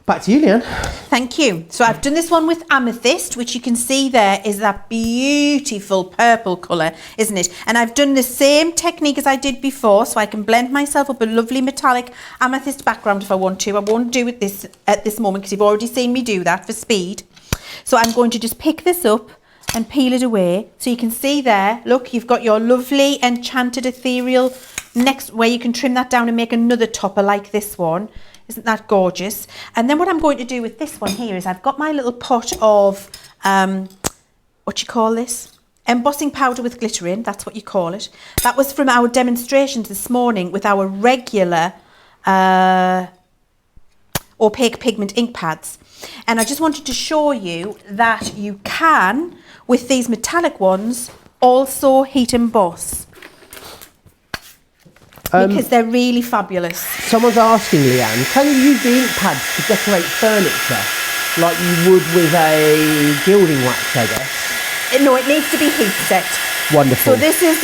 Back to you, Leann. Thank you. So I've done this one with amethyst, which you can see there is that beautiful purple colour, isn't it? And I've done the same technique as I did before, so I can blend myself up a lovely metallic amethyst background if I want to. I won't do it at this moment because you've already seen me do that for speed. So I'm going to just pick this up and peel it away. So you can see there, look, you've got your lovely enchanted ethereal next, where you can trim that down and make another topper like this one. Isn't that gorgeous? And then what I'm going to do with this one here is I've got my little pot of, what do you call this? Embossing powder with glitter in, that's what you call it. That was from our demonstrations this morning with our regular opaque pigment ink pads. And I just wanted to show you that you can, with these metallic ones, also heat emboss. Because they're really fabulous. Someone's asking, Leann, can you use the ink pads to decorate furniture like you would with a gilding wax, I guess? No, it needs to be heat set. Wonderful. So this is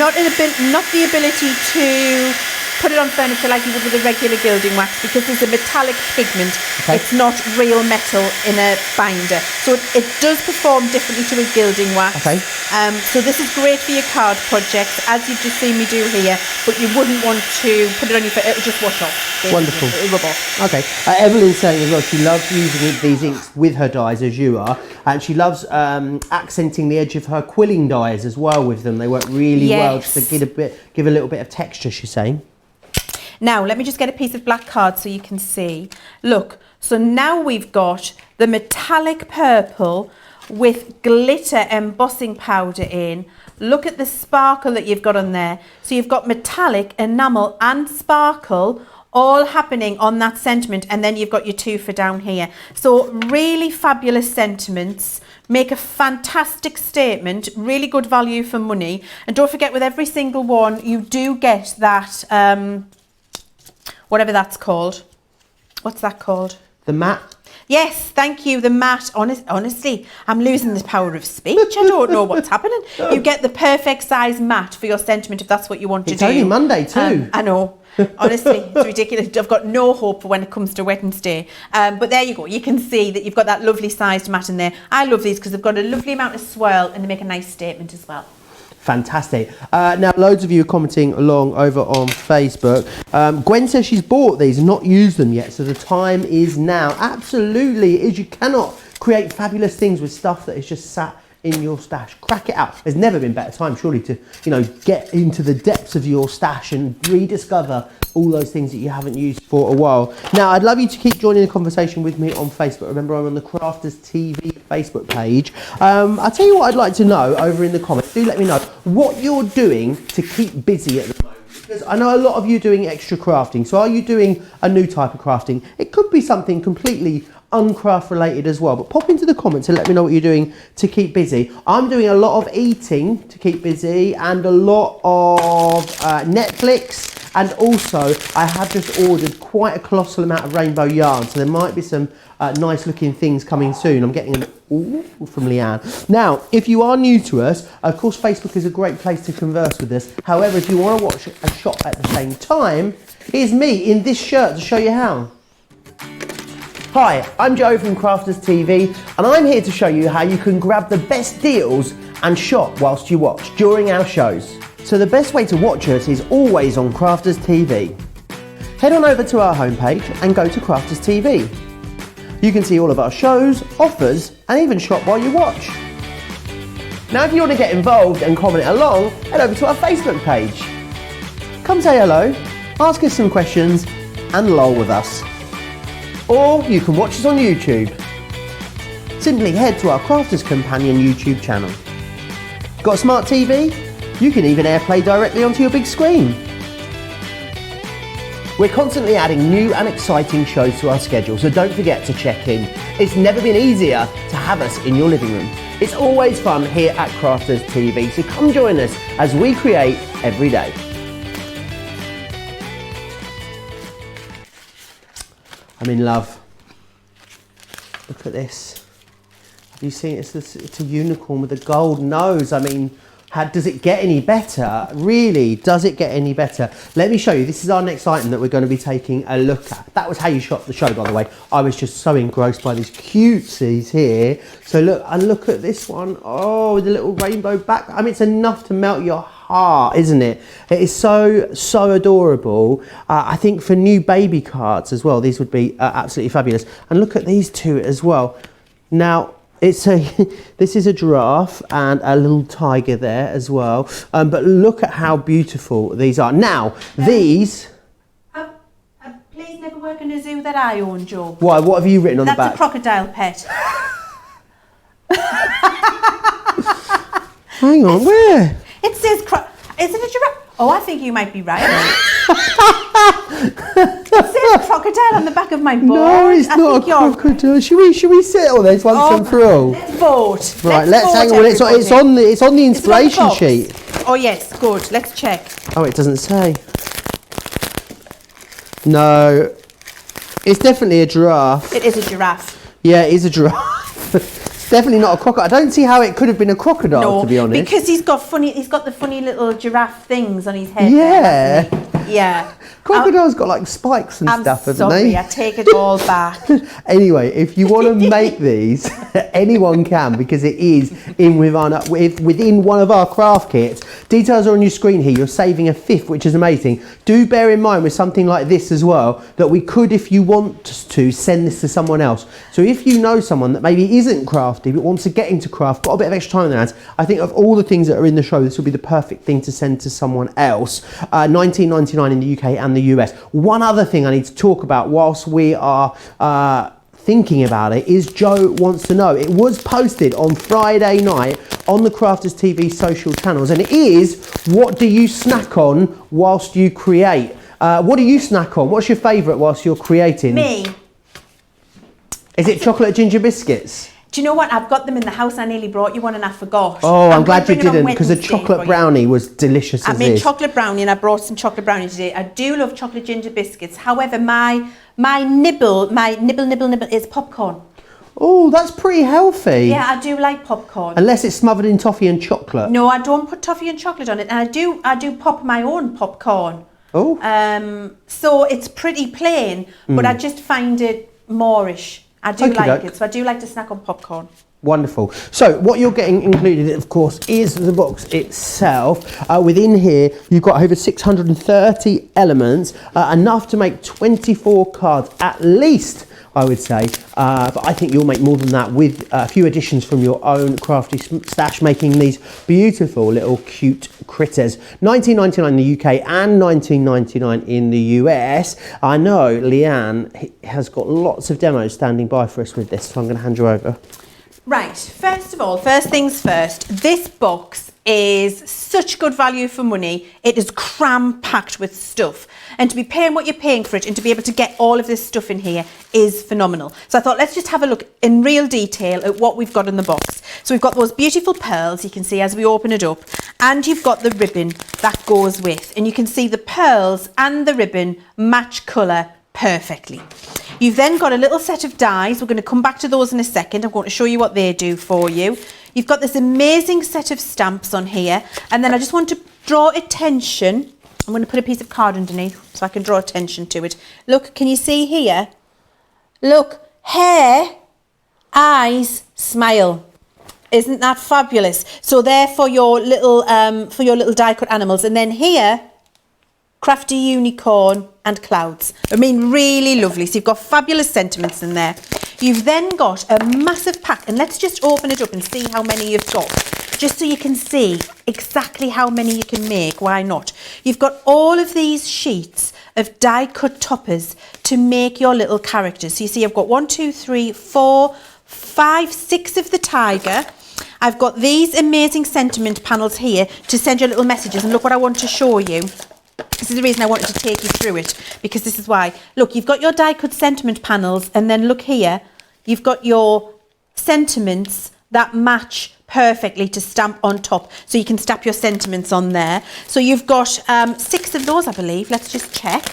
not the ability to put it on furniture like you would with a regular gilding wax, because it's a metallic pigment. Okay. It's not real metal in a binder. So it does perform differently to a gilding wax. Okay. So this is great for your card projects, as you've just seen me do here, but you wouldn't want to put it on your, it'll just wash off. Basically. Wonderful. It'll rub off. Okay. Evelyn's saying as well, she loves using these inks with her dyes, as you are, and she loves accenting the edge of her quilling dyes as well with them. They work really well just to give a little bit of texture, she's saying. Now, let me just get a piece of black card so you can see. Look, so now we've got the metallic purple with glitter embossing powder in. Look at the sparkle that you've got on there. So you've got metallic, enamel and sparkle all happening on that sentiment, and then you've got your two for down here. So really fabulous sentiments. Make a fantastic statement, really good value for money. And don't forget, with every single one, you do get that... whatever that's called. What's that called? The matte? Yes, thank you, the matte. Honestly, I'm losing the power of speech. I don't know what's happening. You get the perfect size matte for your sentiment if that's what you want to do. It's only Monday too. I know. Honestly, it's ridiculous. I've got no hope for when it comes to Wednesday. But there you go. You can see that you've got that lovely sized matte in there. I love these because they've got a lovely amount of swirl and they make a nice statement as well. Fantastic. Now, loads of you are commenting along over on Facebook. Gwen says she's bought these and not used them yet, so the time is now. Absolutely, it is. You cannot create fabulous things with stuff that is just sat in your stash. Crack it out. There's never been better time, surely, to get into the depths of your stash and rediscover all those things that you haven't used for a while. Now, I'd love you to keep joining the conversation with me on Facebook. Remember, I'm on the Crafters TV Facebook page. I'll tell you what I'd like to know over in the comments. Do let me know what you're doing to keep busy at the moment. Because I know a lot of you are doing extra crafting. So are you doing a new type of crafting? It could be something completely uncraft related as well, but pop into the comments and let me know what you're doing to keep busy. I'm doing a lot of eating to keep busy and a lot of Netflix, and also I have just ordered quite a colossal amount of rainbow yarn, so there might be some nice looking things coming soon. I'm getting an from Leann. Now, if you are new to us, of course Facebook is a great place to converse with us. However, if you want to watch a shop at the same time, here's me in this shirt to show you how. Hi, I'm Joe from Crafters TV, and I'm here to show you how you can grab the best deals and shop whilst you watch during our shows. So the best way to watch us is always on Crafters TV. Head on over to our homepage and go to Crafters TV. You can see all of our shows, offers, and even shop while you watch. Now if you want to get involved and comment along, head over to our Facebook page. Come say hello, ask us some questions, and lol with us. Or you can watch us on YouTube. Simply head to our Crafters Companion YouTube channel. Got a smart TV? You can even AirPlay directly onto your big screen. We're constantly adding new and exciting shows to our schedule, so don't forget to check in. It's never been easier to have us in your living room. It's always fun here at Crafters TV, so come join us as we create every day. I'm in love. Look at this. Have you seen it? It's a unicorn with a gold nose. I mean, does it get any better? Really, does it get any better? Let me show you. This is our next item that we're going to be taking a look at. That was how you shot the show, by the way. I was just so engrossed by these cutesies here. So look, and look at this one. Oh, with a little rainbow back. I mean, it's enough to melt your heart, isn't it? It is so adorable. I think for new baby cards as well, these would be absolutely fabulous. And look at these two as well. Now, this is a giraffe and a little tiger there as well. But look at how beautiful these are. Now, these... please never work in a zoo that I own, Joe. Why? What have you written on the back? That's a crocodile pet. Hang on, where? It says, is it a giraffe? Oh, I think you might be right. It says crocodile on the back of my board. No, it's not a crocodile. Right. Should we settle this once and for all? Let's vote. Right, let's hang on. It's on the inspiration sheet. Oh yes, good. Let's check. Oh, it doesn't say. No, it's definitely a giraffe. It is a giraffe. Yeah, it is a giraffe. Definitely not a crocodile. I don't see how it could have been a crocodile, to be honest. Because he's got the funny little giraffe things on his head. Yeah. There, yeah. Crocodiles got like spikes and stuff, haven't they? I take it all back. Anyway, if you want to make these, anyone can, because it is within one of our craft kits. Details are on your screen here. You're saving a fifth, which is amazing. Do bear in mind with something like this as well, that we could, if you want to, send this to someone else. So if you know someone that maybe isn't crafty but wants to get into craft, got a bit of extra time on their hands, I think of all the things that are in the show, this would be the perfect thing to send to someone else. $19.99 in the UK and the US. One other thing I need to talk about whilst we are thinking about it is Joe wants to know. It was posted on Friday night on the Crafters TV social channels, and it is, what do you snack on whilst you create? What do you snack on? What's your favourite whilst you're creating? Me. Is it chocolate ginger biscuits? Do you know what? I've got them in the house. I nearly brought you one and I forgot. Oh, I'm glad you didn't, because the chocolate brownie was delicious as I made chocolate brownie and I brought some chocolate brownie today. I do love chocolate ginger biscuits. However, my nibble is popcorn. Oh, that's pretty healthy. Yeah, I do like popcorn. Unless it's smothered in toffee and chocolate. No, I don't put toffee and chocolate on it. And I do pop my own popcorn. Oh. So it's pretty plain, but I just find it moreish. I do like it, so I do like to snack on popcorn. Wonderful. So what you're getting included, of course, is the box itself. Within here, you've got over 630 elements, enough to make 24 cards at least, I would say. But I think you'll make more than that with a few additions from your own crafty stash, making these beautiful little cute critters. $19.99 in the UK and $19.99 in the US. I know Leann has got lots of demos standing by for us with this, so I'm going to hand you over. Right, first of all, first things first, this box is such good value for money. It is cram-packed with stuff. And to be paying what you're paying for it and to be able to get all of this stuff in here is phenomenal. So I thought, let's just have a look in real detail at what we've got in the box. So we've got those beautiful pearls, you can see as we open it up, and you've got the ribbon that goes with. And you can see the pearls and the ribbon match colour perfectly. You've then got a little set of dies. We're going to come back to those in a second. I'm going to show you what they do for you. You've got this amazing set of stamps on here. And then I just want to draw attention. I'm going to put a piece of card underneath so I can draw attention to it. Look, can you see here? Look, hair, eyes, smile. Isn't that fabulous? So they're for your little die cut animals. And then here, crafty unicorn and clouds. I mean, really lovely. So you've got fabulous sentiments in there. You've then got a massive pack, and let's just open it up and see how many you've got, just so you can see exactly how many you can make. Why not? You've got all of these sheets of die cut toppers to make your little characters. So you see I've got 1, 2, 3, 4, 5, 6 of the tiger. I've got these amazing sentiment panels here to send your little messages, and look what I want to show you. This is the reason I wanted to take you through it, because this is why. Look, you've got your die cut sentiment panels, and then look here, you've got your sentiments that match perfectly to stamp on top, so you can stamp your sentiments on there. So you've got 6 of those, I believe. Let's just check.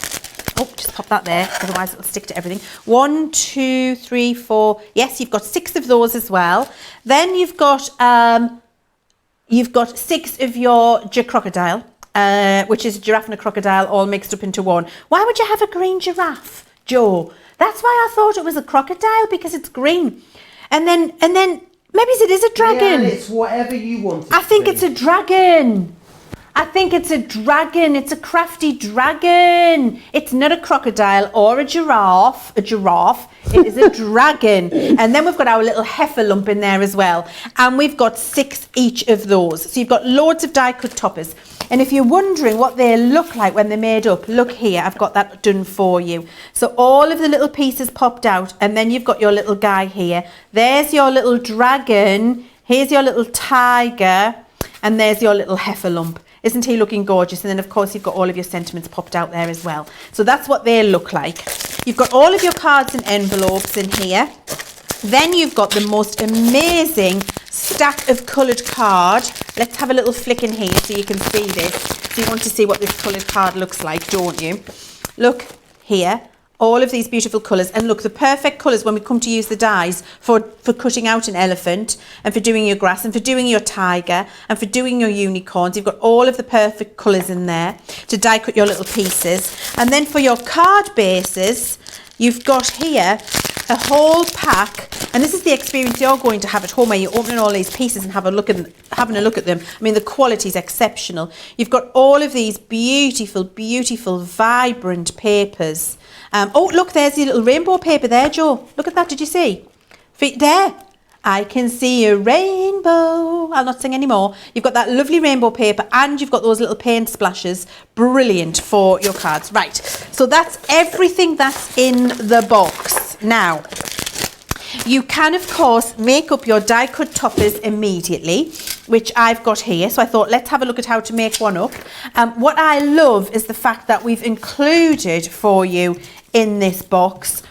Oh, just pop that there, otherwise it'll stick to everything. 1, 2, 3, 4. Yes, you've got 6 of those as well. Then you've got 6 of your crocodile. Which is a giraffe and a crocodile all mixed up into one. Why would you have a green giraffe, Joe? That's why I thought it was a crocodile, because it's green. And then maybe it is a dragon. Yeah, it's whatever you want. I think it's a dragon. I think it's a dragon. It's a crafty dragon. It's not a crocodile or a giraffe. A giraffe. It is a dragon. And then we've got our little heifer lump in there as well. And we've got 6 each of those. So you've got loads of die cut toppers. And if you're wondering what they look like when they're made up, look here, I've got that done for you. So all of the little pieces popped out, and then you've got your little guy here. There's your little dragon. Here's your little tiger. And there's your little heifer lump. Isn't he looking gorgeous? And then, of course, you've got all of your sentiments popped out there as well. So that's what they look like. You've got all of your cards and envelopes in here. Then you've got the most amazing stack of coloured card. Let's have a little flick in here so you can see this. So you want to see what this coloured card looks like, don't you? Look here. All of these beautiful colours, and look, the perfect colours when we come to use the dies for cutting out an elephant, and for doing your grass, and for doing your tiger, and for doing your unicorns. You've got all of the perfect colours in there to die cut your little pieces. And then for your card bases, you've got here a whole pack, and this is the experience you're going to have at home, where you're opening all these pieces and having a look at them. I mean, the quality is exceptional. You've got all of these beautiful, beautiful, vibrant papers. Oh, look, there's your little rainbow paper there, Joe. Look at that, did you see? There. I can see a rainbow. I'll not sing anymore. You've got that lovely rainbow paper, and you've got those little paint splashes. Brilliant for your cards. Right, so that's everything that's in the box. Now, you can, of course, make up your die cut toppers immediately, which I've got here. So I thought, let's have a look at how to make one up. What I love is the fact that we've included for you in this box,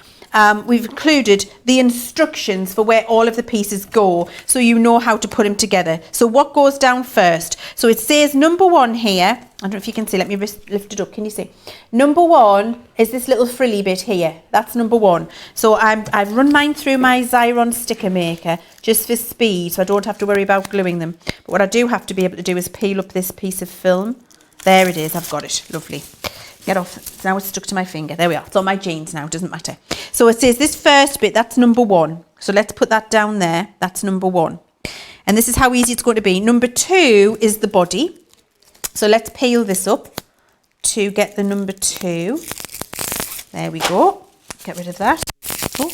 we've included the instructions for where all of the pieces go, so you know how to put them together. So what goes down first? So it says number 1 here. I don't know if you can see. Let me lift it up. Can you see? Number 1 is this little frilly bit here. That's number 1. So I've run mine through my Xyron sticker maker just for speed, so I don't have to worry about gluing them. But what I do have to be able to do is peel up this piece of film. There it is. I've got it. Lovely. Get off. Now it's stuck to my finger. There we are. It's on my jeans now. Doesn't matter. So it says this first bit, that's number 1. So let's put that down there. That's number 1. And this is how easy it's going to be. Number 2 is the body. So let's peel this up to get the number 2. There we go. Get rid of that. Oh.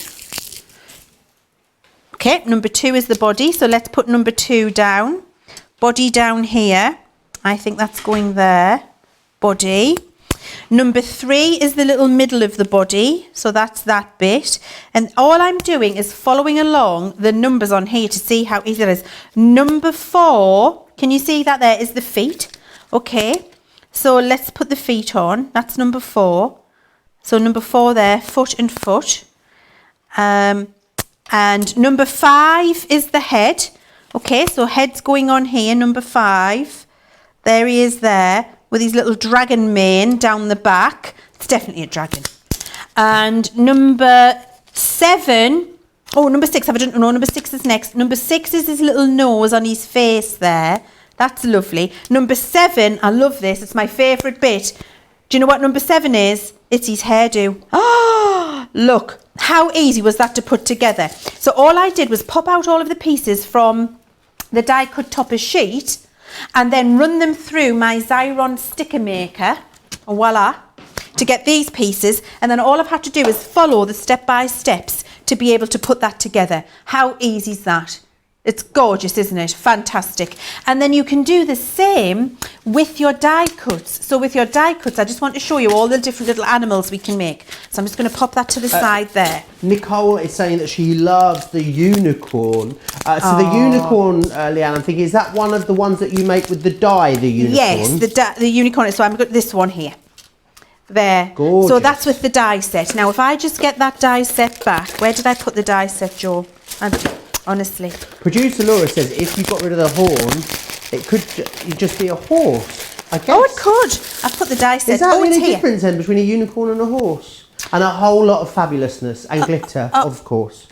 Okay, number 2 is the body. So let's put number 2 down. Body down here. I think that's going there. Body. Number 3 is the little middle of the body. So that's that bit. And all I'm doing is following along the numbers on here to see how easy it is. Number 4, can you see that there is the feet? Okay, so let's put the feet on. That's number 4. So number 4 there, foot and foot. And number 5 is the head. Okay, so head's going on here, number 5. There he is there with his little dragon mane down the back. It's definitely a dragon. And number 7, oh, number 6, I don't know, number 6 is next. Number 6 is his little nose on his face there. That's lovely. Number 7, I love this. It's my favourite bit. Do you know what number 7 is? It's his hairdo. Oh, look, how easy was that to put together? So all I did was pop out all of the pieces from the die cut topper sheet and then run them through my Xyron sticker maker. Voila. To get these pieces, and then all I've had to do is follow the step-by-steps to be able to put that together. How easy is that? It's gorgeous, isn't it? Fantastic. And then you can do the same with your die cuts. So with your die cuts, I just want to show you all the different little animals we can make. So I'm just going to pop that to the side there. Nicole is saying that she loves the unicorn. So the unicorn, Leann, I'm thinking, is that one of the ones that you make with the die, the unicorn? Yes, the unicorn. So I'm got this one here. There. Gorgeous. So that's with the die set. Now, if I just get that die set back, where did I put the die set, Joe? Honestly. Producer Laura says if you got rid of the horn, it could just be a horse, I guess. Oh, it could. I put the die set. Is that it's really here. difference then between a unicorn and a horse? And a whole lot of fabulousness and glitter, of course.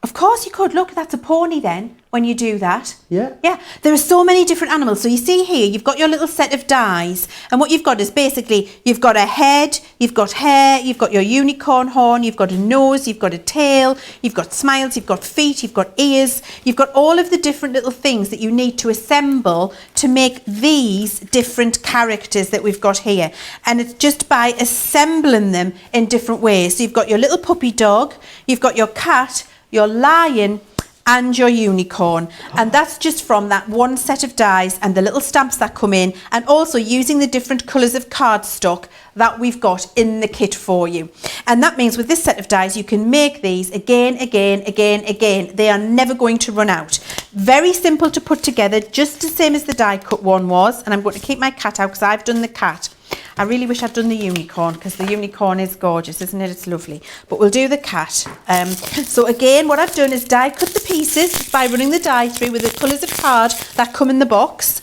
Of course you could. Look, that's a pony then, when you do that. Yeah. Yeah. There are so many different animals. So you see here, you've got your little set of dies. And what you've got is basically, you've got a head, you've got hair, you've got your unicorn horn, you've got a nose, you've got a tail, you've got smiles, you've got feet, you've got ears. You've got all of the different little things that you need to assemble to make these different characters that we've got here. And it's just by assembling them in different ways. So you've got your little puppy dog, you've got your cat, your lion and your unicorn, and that's just from that one set of dies and the little stamps that come in, and also using the different colours of cardstock that we've got in the kit for you. And that means with this set of dies you can make these again. They are never going to run out. Very simple to put together, just the same as the die cut one was. And I'm going to keep my cat out because I've done the cat. I really wish I'd done the unicorn, because the unicorn is gorgeous, isn't it? It's lovely. But we'll do the cat. So again, what I've done is die cut the pieces by running the die through with the colours of card that come in the box.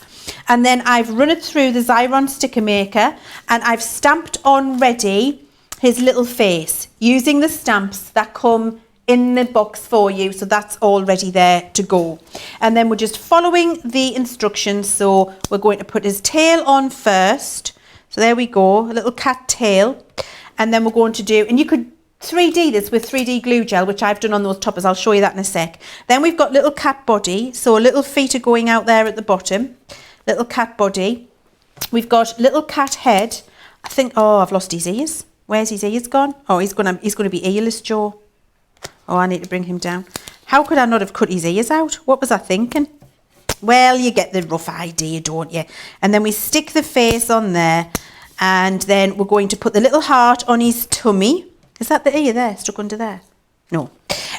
And then I've run it through the Xyron sticker maker, and I've stamped on ready his little face using the stamps that come in the box for you. So that's already there to go. And then we're just following the instructions. So we're going to put his tail on first. So there we go, a little cat tail. And then we're going to do, and you could 3D this with 3D glue gel, which I've done on those toppers. I'll show you that in a sec. Then we've got little cat body. So little feet are going out there at the bottom. Little cat body. We've got little cat head. I think, oh, I've lost his ears. Where's his ears gone? Oh, he's gonna be earless, Joe. Oh, I need to bring him down. How could I not have cut his ears out? What was I thinking? Well, you get the rough idea, don't you? And then we stick the face on there, and then we're going to put the little heart on his tummy. Is that the ear there, stuck under there? No.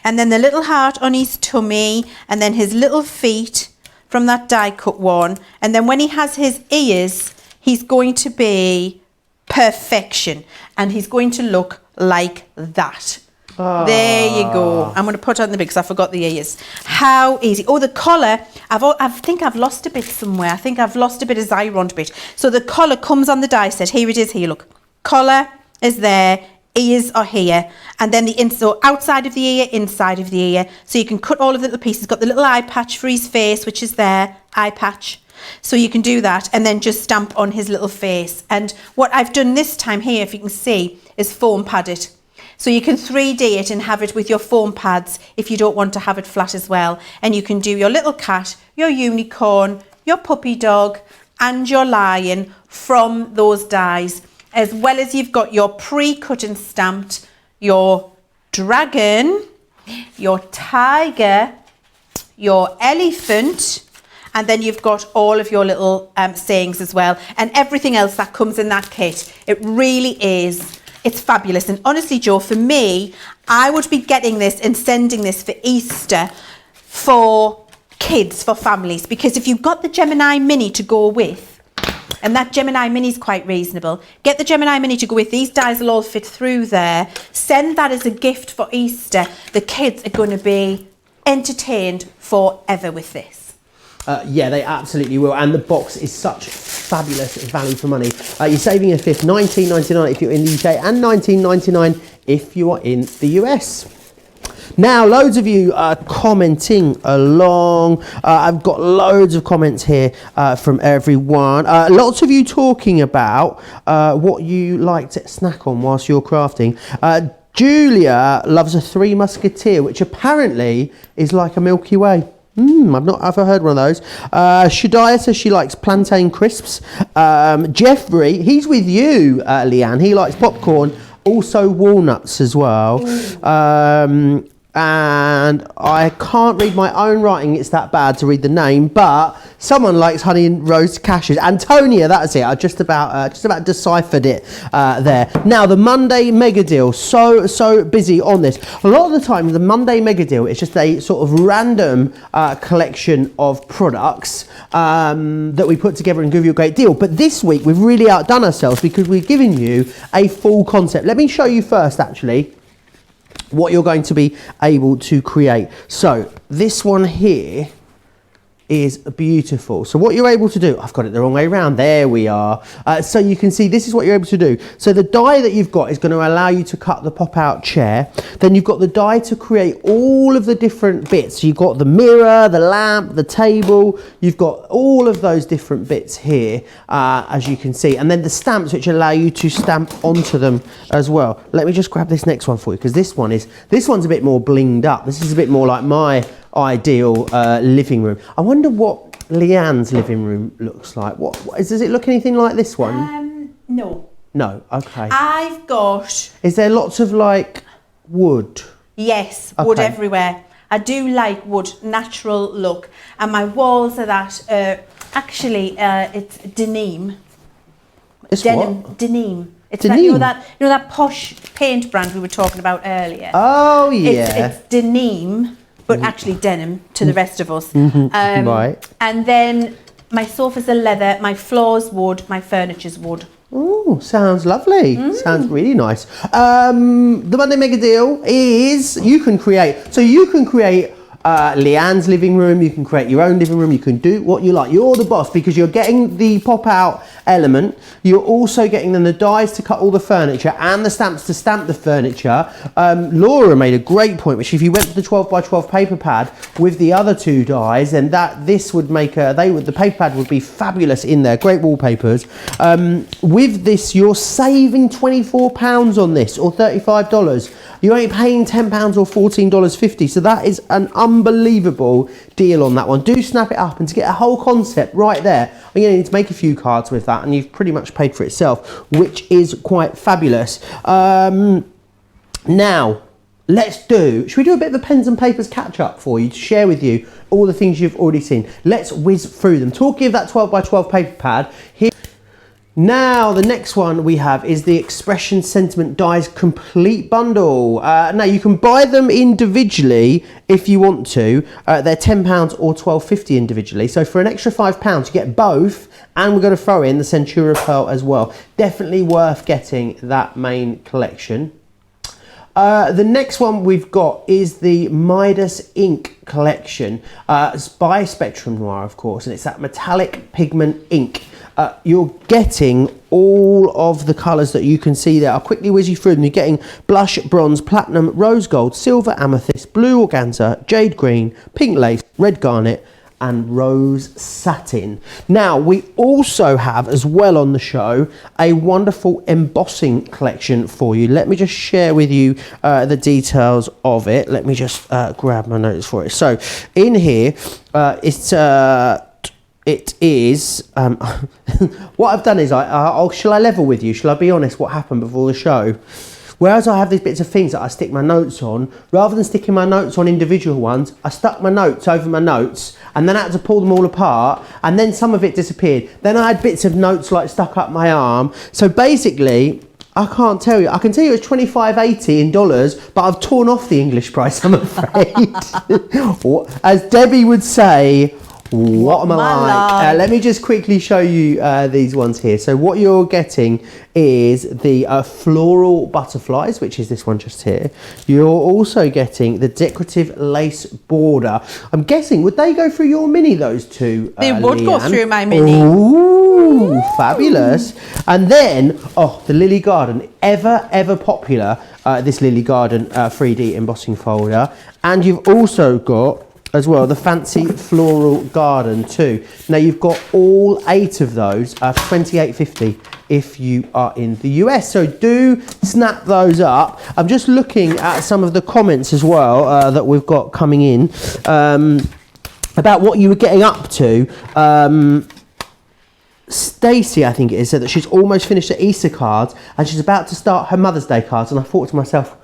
And then the little heart on his tummy, and then his little feet from that die cut one. And then when he has his ears, he's going to be perfection, and he's going to look like that. There you go. I'm going to put on the big, because I forgot the ears. How easy. Oh, the collar. I think I've lost a bit somewhere. I think I've lost a bit of Xyron bit. So the collar comes on the die set. Here it is here, look. Collar is there. Ears are here. And then so outside of the ear, inside of the ear. So you can cut all of the little pieces. Got the little eye patch for his face, which is there. Eye patch. So you can do that and then just stamp on his little face. And what I've done this time here, if you can see, is foam pad it. So you can 3D it and have it with your foam pads if you don't want to have it flat as well. And you can do your little cat, your unicorn, your puppy dog and your lion from those dies, as well as you've got your pre-cut and stamped, your dragon, your tiger, your elephant, and then you've got all of your little sayings as well, and everything else that comes in that kit. It really is, it's fabulous. And honestly, Joe, for me, I would be getting this and sending this for Easter for kids, for families, because if you've got the Gemini Mini to go with, and that Gemini Mini is quite reasonable, get the Gemini Mini to go with, these dies will all fit through there, send that as a gift for Easter. The kids are going to be entertained forever with this. Yeah, they absolutely will, and the box is such fabulous value for money. You're saving a fifth, $19.99 if you're in the UK, and $19.99 if you are in the US. Now, loads of you are commenting along. I've got loads of comments here from everyone. Lots of you talking about what you like to snack on whilst you're crafting. Julia loves a Three Musketeer, which apparently is like a Milky Way. I've not ever heard one of those. Shadiah says she likes plantain crisps. Jeffrey, he's with you, Leanne. He likes popcorn, also walnuts as well. And I can't read my own writing, it's that bad to read the name, but someone likes honey and roast cashews. Antonia, that's it. I just about deciphered it there. Now, the Monday mega deal, so busy on this. A lot of the time, the Monday mega deal is just a sort of random collection of products that we put together and give you a great deal. But this week, we've really outdone ourselves because we've given you a full concept. Let me show you first, actually, what you're going to be able to create. So this one here is beautiful. So what you're able to do, I've got it the wrong way around, there we are. So you can see this is what you're able to do. So the die that you've got is going to allow you to cut the pop-out chair. Then you've got the die to create all of the different bits. So you've got the mirror, the lamp, the table, you've got all of those different bits here, as you can see. And then the stamps, which allow you to stamp onto them as well. Let me just grab this next one for you, because this one's a bit more blinged up. This is a bit more like my ideal living room. I wonder what Leanne's living room looks like. Does it look anything like this one? No. No, okay. I've got... Is there lots of like wood? Yes, wood everywhere. I do like wood, natural look. And my walls are that, it's denim. It's denim, what? Denim. It's denim. That, that posh paint brand we were talking about earlier. Oh, yeah. It's denim, but actually denim to the rest of us. Right. And then my sofas are leather, my floor's wood, my furniture's wood. Oh, sounds lovely. Sounds really nice. The Monday Mega Deal is you can create Leanne's living room, you can create your own living room, you can do what you like. You're the boss because you're getting the pop-out element, you're also getting then the dies to cut all the furniture and the stamps to stamp the furniture. Laura made a great point, which if you went to the 12 by 12 paper pad with the other two dies, then this would make the paper pad would be fabulous in there, great wallpapers. With this, you're saving £24 on this, or $35. You're only paying £10 or $14.50, so that is an unbelievable deal on that one. Do snap it up, and to get a whole concept right there, I'm going to need to make a few cards with that, and you've pretty much paid for itself, which is quite fabulous. Now, should we do a bit of a pens and papers catch up for you to share with you all the things you've already seen? Let's whiz through them. Talking of that 12 by 12 paper pad, here. Now, the next one we have is the Expression Sentiment Dies Complete Bundle. Now, you can buy them individually if you want to. They're £10 or $12.50 individually. So for an extra £5, you get both, and we're going to throw in the Centura Pearl as well. Definitely worth getting that main collection. The next one we've got is the Midas Ink collection. It's by Spectrum Noir, of course, and it's that metallic pigment ink. You're getting all of the colours that you can see there. I'll quickly whiz you through them. You're getting blush, bronze, platinum, rose gold, silver amethyst, blue organza, jade green, pink lace, red garnet, and rose satin. Now, we also have as well on the show a wonderful embossing collection for you. Let me just share with you the details of it. Let me just grab my notes for it. So in here, it is what I've done is shall I level with you? Shall I be honest what happened before the show? Whereas I have these bits of things that I stick my notes on, rather than sticking my notes on individual ones, I stuck my notes over my notes and then I had to pull them all apart, and then some of it disappeared. Then I had bits of notes like stuck up my arm. So basically, I can't tell you. I can tell you it's $25.80 in dollars, but I've torn off the English price, I'm afraid. As Debbie would say, what am I like? Let me just quickly show you these ones here. So what you're getting is the floral butterflies, which is this one just here. You're also getting the decorative lace border. I'm guessing, would they go through your mini, those two? They would Leann? go through my mini. Ooh, fabulous. And then, the Lily Garden, ever popular, this Lily Garden 3D embossing folder. And you've also got as well the fancy floral garden too. Now you've got all 8 of those for $28.50 if you are in the US. So do snap those up. I'm just looking at some of the comments as well that we've got coming in about what you were getting up to. Stacey, I think it is, said that she's almost finished her Easter cards and she's about to start her Mother's Day cards, and I thought to myself,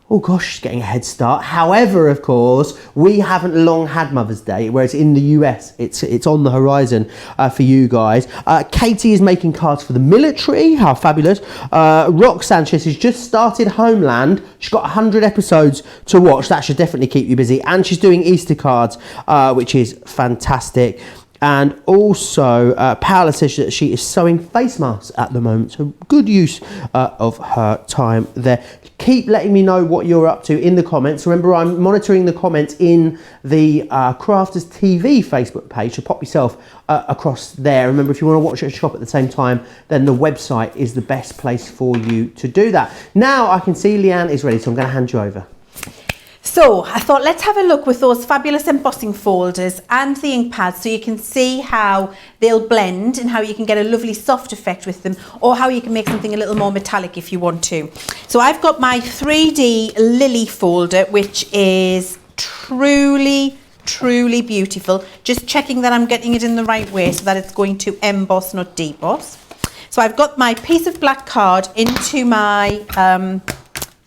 oh gosh, she's getting a head start. However, of course, we haven't long had Mother's Day, whereas in the US, it's on the horizon for you guys. Katie is making cards for the military. How fabulous. Roxanne says she's just started Homeland. She's got 100 episodes to watch. That should definitely keep you busy. And she's doing Easter cards, which is fantastic. And also, Paola says that she is sewing face masks at the moment. So good use of her time there. Keep letting me know what you're up to in the comments. Remember, I'm monitoring the comments in the Crafters TV Facebook page. So pop yourself across there. Remember, if you want to watch it and shop at the same time, then the website is the best place for you to do that. Now I can see Leann is ready, so I'm going to hand you over. So I thought let's have a look with those fabulous embossing folders and the ink pads so you can see how they'll blend and how you can get a lovely soft effect with them, or how you can make something a little more metallic if you want to. So I've got my 3D Lily folder, which is truly beautiful. Just checking that I'm getting it in the right way so that it's going to emboss, not deboss. So I've got my piece of black card into my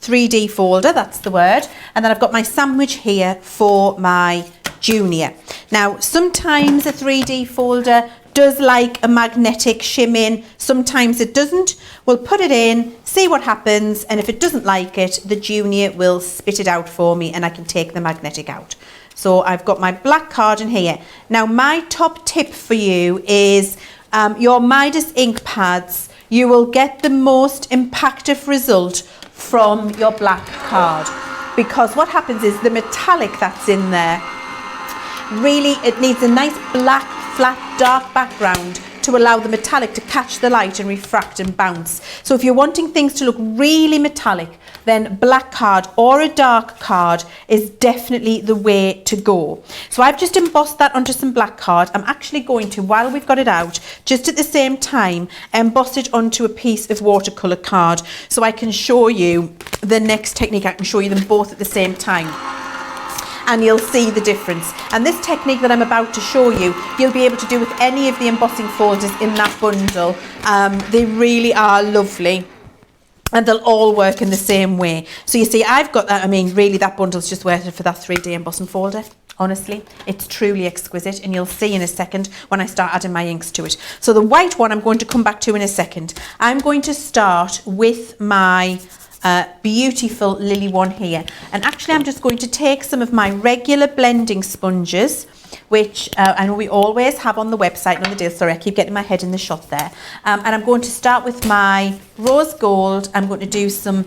3D folder, that's the word, and then I've got my sandwich here for my junior. Now sometimes a 3D folder does like a magnetic shim in, sometimes it doesn't. We'll put it in, see what happens, and if it doesn't like it, the junior will spit it out for me and I can take the magnetic out. So I've got my black card in here. Now my top tip for you is your Midas ink pads, you will get the most impactful result from your black card, because what happens is the metallic that's in there, really it needs a nice black, flat, dark background to allow the metallic to catch the light and refract and bounce. So if you're wanting things to look really metallic, then black card or a dark card is definitely the way to go. So I've just embossed that onto some black card. I'm actually going to, while we've got it out, just at the same time, emboss it onto a piece of watercolour card so I can show you the next technique. I can show you them both at the same time, and you'll see the difference. And this technique that I'm about to show you, you'll be able to do with any of the embossing folders in that bundle. They really are lovely, and they'll all work in the same way. So you see, I've got that, I mean, really that bundle's just worth it for that 3D embossing folder. Honestly, it's truly exquisite, and you'll see in a second when I start adding my inks to it. So the white one I'm going to come back to in a second. I'm going to start with my beautiful Lily one here, and actually I'm just going to take some of my regular blending sponges, which I know we always have on the website and on the deal. Sorry, I keep getting my head in the shot there. And I'm going to start with my rose gold. I'm going to do some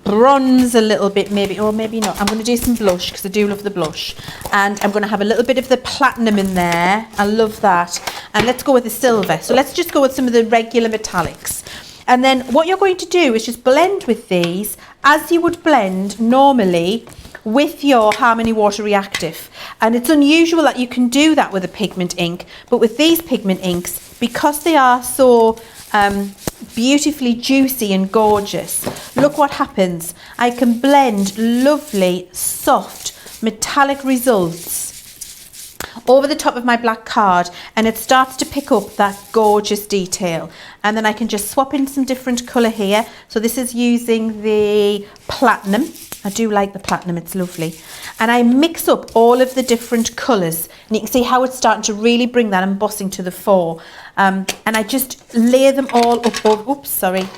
bronze a little bit, maybe, or maybe not. I'm going to do some blush because I do love the blush, and I'm going to have a little bit of the platinum in there. I love that. And let's go with the silver. So let's just go with some of the regular metallics. And then what you're going to do is just blend with these as you would blend normally with your Harmony Water Reactive. And it's unusual that you can do that with a pigment ink, but with these pigment inks, because they are so beautifully juicy and gorgeous, look what happens. I can blend lovely, soft, metallic results over the top of my black card, and it starts to pick up that gorgeous detail. And then I can just swap in some different colour here. So this is using the platinum. I do like the platinum, it's lovely. And I mix up all of the different colours, and you can see how it's starting to really bring that embossing to the fore. And I just lay them all up over, oops, sorry.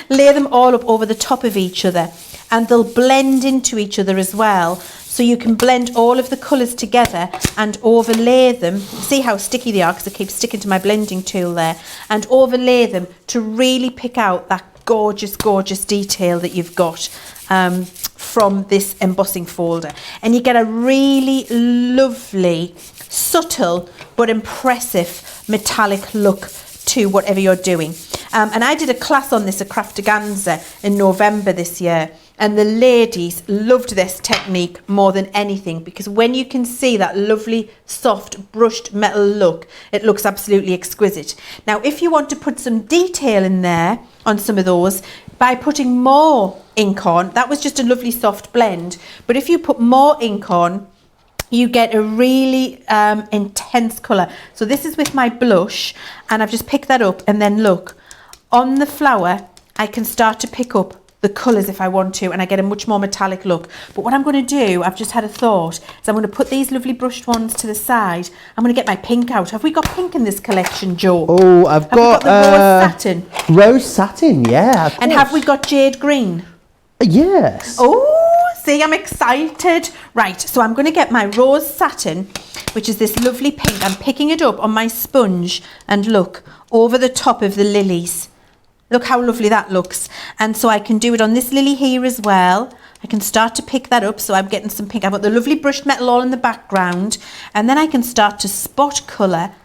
Lay them all up over the top of each other, and they'll blend into each other as well. So you can blend all of the colours together and overlay them. See how sticky they are, because I keep sticking to my blending tool there. And overlay them to really pick out that gorgeous, gorgeous detail that you've got from this embossing folder. And you get a really lovely, subtle, but impressive metallic look to whatever you're doing. And I did a class on this at Craftaganza in November this year. And the ladies loved this technique more than anything, because when you can see that lovely, soft, brushed metal look, it looks absolutely exquisite. Now, if you want to put some detail in there on some of those, by putting more ink on, that was just a lovely soft blend. But if you put more ink on, you get a really intense colour. So this is with my blush, and I've just picked that up, and then look, on the flower, I can start to pick up the colours if I want to, and I get a much more metallic look. But what I'm going to do, I've just had a thought, is I'm going to put these lovely brushed ones to the side. I'm going to get my pink out. Have we got pink in this collection, Joe? Oh, I've got the rose satin. Rose satin, yeah. And have we got jade green? Yes. Oh, see, I'm excited. Right, so I'm going to get my rose satin, which is this lovely pink. I'm picking it up on my sponge, and look, over the top of the lilies. Look how lovely that looks. And so I can do it on this lily here as well. I can start to pick that up, so I'm getting some pink. I've got the lovely brushed metal all in the background. And then I can start to spot colour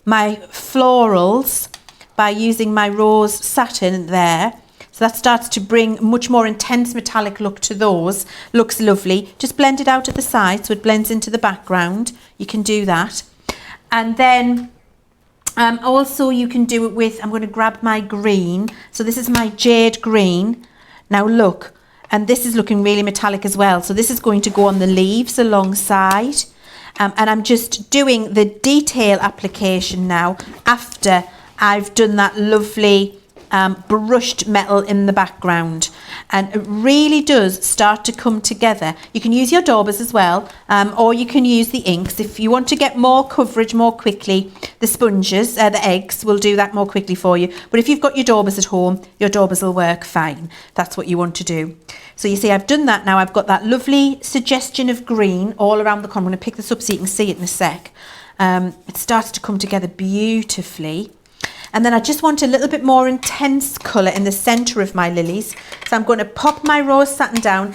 my florals by using my rose satin there. So that starts to bring much more intense metallic look to those. Looks lovely. Just blend it out at the side so it blends into the background. You can do that. And then also you can do it with, I'm going to grab my green. So this is my jade green. Now look, and this is looking really metallic as well. So this is going to go on the leaves alongside. And I'm just doing the detail application now after I've done that lovely brushed metal in the background, and it really does start to come together. You can use your daubers as well, or you can use the inks. If you want to get more coverage more quickly, the sponges, the eggs will do that more quickly for you. But if you've got your daubers at home, your daubers will work fine. That's what you want to do. So you see I've done that now. I've got that lovely suggestion of green all around the corner. I'm going to pick this up so you can see it in a sec. It starts to come together beautifully. And then I just want a little bit more intense colour in the centre of my lilies. So I'm going to pop my rose satin down.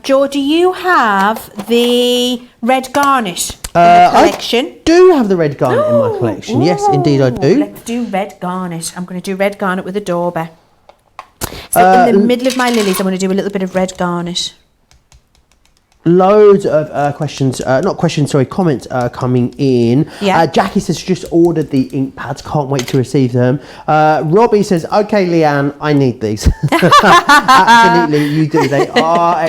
Joe, do you have the red garnet in the collection? I do have the red garnet in my collection. Yes, indeed I do. Let's do red garnet. I'm going to do red garnet with a dauber. So in the middle of my lilies, I'm going to do a little bit of red garnet. Loads of comments coming in. Yeah. Jackie says she just ordered the ink pads, can't wait to receive them. Robbie says, okay, Leanne, I need these. Absolutely, you do. They are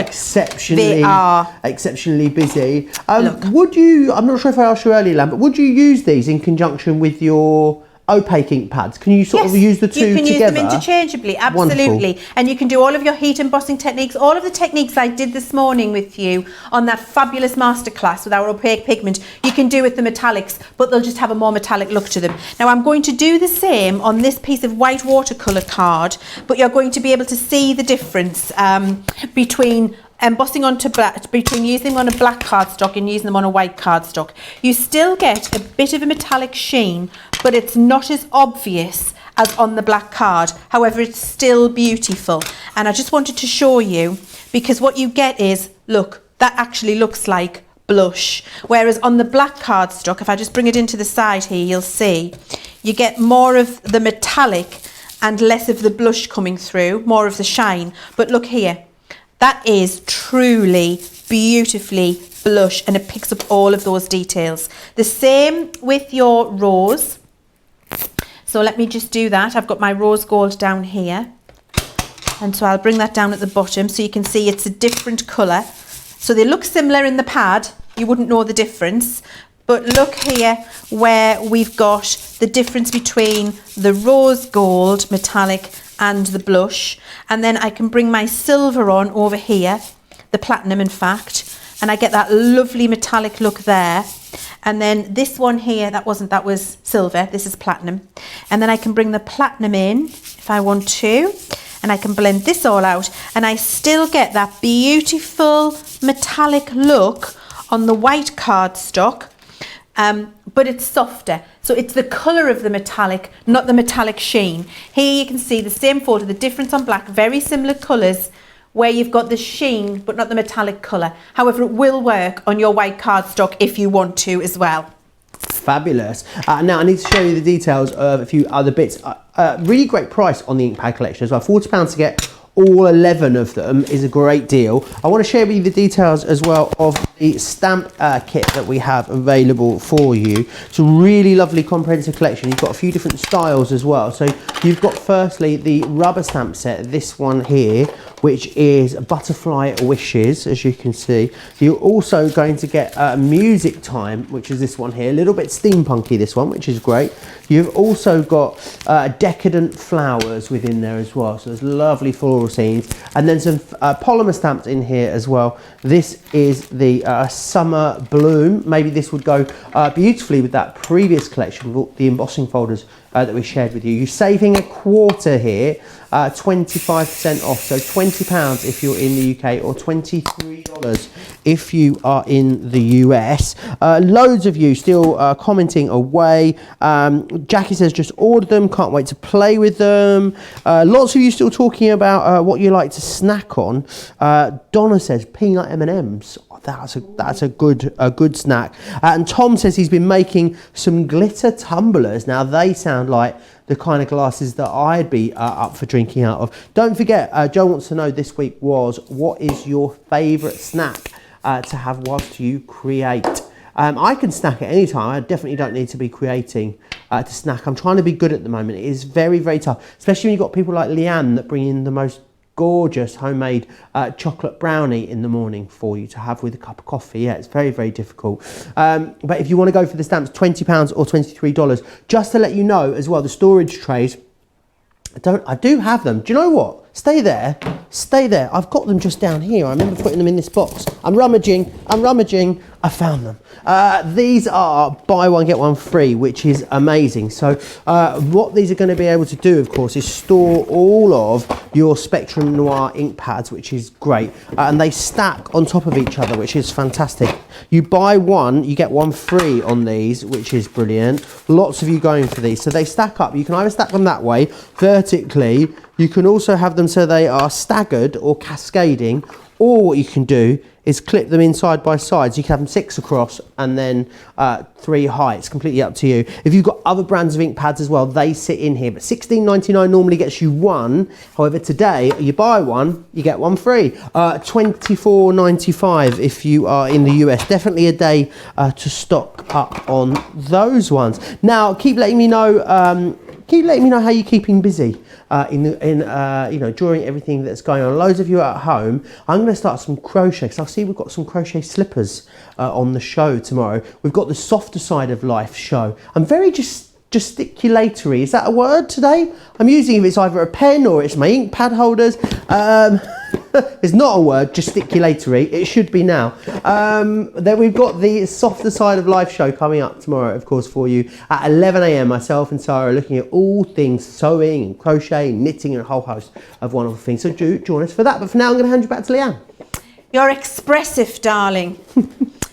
exceptionally busy. Would you, I'm not sure if I asked you earlier, Leanne, but would you use these in conjunction with your opaque ink pads? Can you sort of use the two together? You can use them interchangeably, absolutely. Wonderful. And you can do all of your heat embossing techniques, all of the techniques I did this morning with you on that fabulous masterclass with our opaque pigment. You can do with the metallics, but they'll just have a more metallic look to them. Now I'm going to do the same on this piece of white watercolour card, but you're going to be able to see the difference between embossing onto black, between using them on a black cardstock and using them on a white cardstock. You still get a bit of a metallic sheen, but it's not as obvious as on the black card. However, it's still beautiful. And I just wanted to show you, because what you get is, look, that actually looks like blush. Whereas on the black cardstock, if I just bring it into the side here, you'll see you get more of the metallic and less of the blush coming through, more of the shine. But look here. That is truly beautifully blush, and it picks up all of those details. The same with your rose. So let me just do that. I've got my rose gold down here. And so I'll bring that down at the bottom so you can see it's a different colour. So they look similar in the pad. You wouldn't know the difference. But look here where we've got the difference between the rose gold metallic and the blush. And then I can bring my silver on over here, the platinum in fact, and I get that lovely metallic look there. And then this one here, that was silver, this is platinum. And then I can bring the platinum in if I want to, and I can blend this all out, and I still get that beautiful metallic look on the white cardstock, but it's softer. So it's the colour of the metallic, not the metallic sheen. Here you can see the same photo, the difference on black, very similar colours, where you've got the sheen but not the metallic colour. However, it will work on your white cardstock if you want to as well. Fabulous. Now I need to show you the details of a few other bits. Really great price on the ink pad collection as well. £40 to get all 11 of them is a great deal. I want to share with you the details as well of the stamp kit that we have available for you. It's a really lovely comprehensive collection. You've got a few different styles as well. So you've got firstly the rubber stamp set, this one here, which is Butterfly Wishes, as you can see. You're also going to get Music Time, which is this one here, a little bit steampunky, this one, which is great. You've also got Decadent Flowers within there as well, so there's lovely floral scenes. And then some polymer stamps in here as well. This is the Summer Bloom. Maybe this would go beautifully with that previous collection, with the embossing folders that we shared with you. You're saving a quarter here, 25% off, so £20 if you're in the UK or $23 if you are in the US. Loads of you still commenting away. Jackie says just order them, can't wait to play with them. Lots of you still talking about what you like to snack on. Donna says peanut M&Ms. That's a good snack. And Tom says he's been making some glitter tumblers. Now they sound like the kind of glasses that I'd be up for drinking out of. Don't forget, Joe wants to know this week was, what is your favourite snack to have whilst you create? I can snack at any time. I definitely don't need to be creating to snack. I'm trying to be good at the moment. It is very, very tough, especially when you've got people like Leann that bring in the most gorgeous homemade chocolate brownie in the morning for you to have with a cup of coffee. Yeah, it's very, very difficult. But if you want to go for the stamps, £20 or $23. Just to let you know as well, the storage trays, I do have them. Do you know what? Stay there. I've got them just down here. I remember putting them in this box. I'm rummaging. I found them. These are buy one, get one free, which is amazing. So what these are going to be able to do, of course, is store all of your Spectrum Noir ink pads, which is great. And they stack on top of each other, which is fantastic. You buy one, you get one free on these, which is brilliant. Lots of you going for these. So they stack up. You can either stack them that way, vertically. You can also have them so they are staggered or cascading, or what you can do is clip them in side by side. So you can have them 6 across and then 3 high. It's completely up to you. If you've got other brands of ink pads as well, they sit in here. But $16.99 normally gets you one. However, today you buy one, you get one free. $24.95 if you are in the US. Definitely a day to stock up on those ones. Now, keep letting me know how you're keeping busy during everything that's going on. Loads of you are at home. I'm going to start some crochet because I see we've got some crochet slippers on the show tomorrow. We've got the Softer Side of Life show. I'm very gesticulatory. Is that a word today? I'm using if it's either a pen or it's my ink pad holders. It's not a word, gesticulatory. It should be now. Then we've got the Softer Side of Life show coming up tomorrow, of course, for you at 11 a.m. Myself and Sarah are looking at all things sewing and crocheting, knitting, and a whole host of wonderful things. So do join us for that. But for now, I'm going to hand you back to Leann. You're expressive, darling.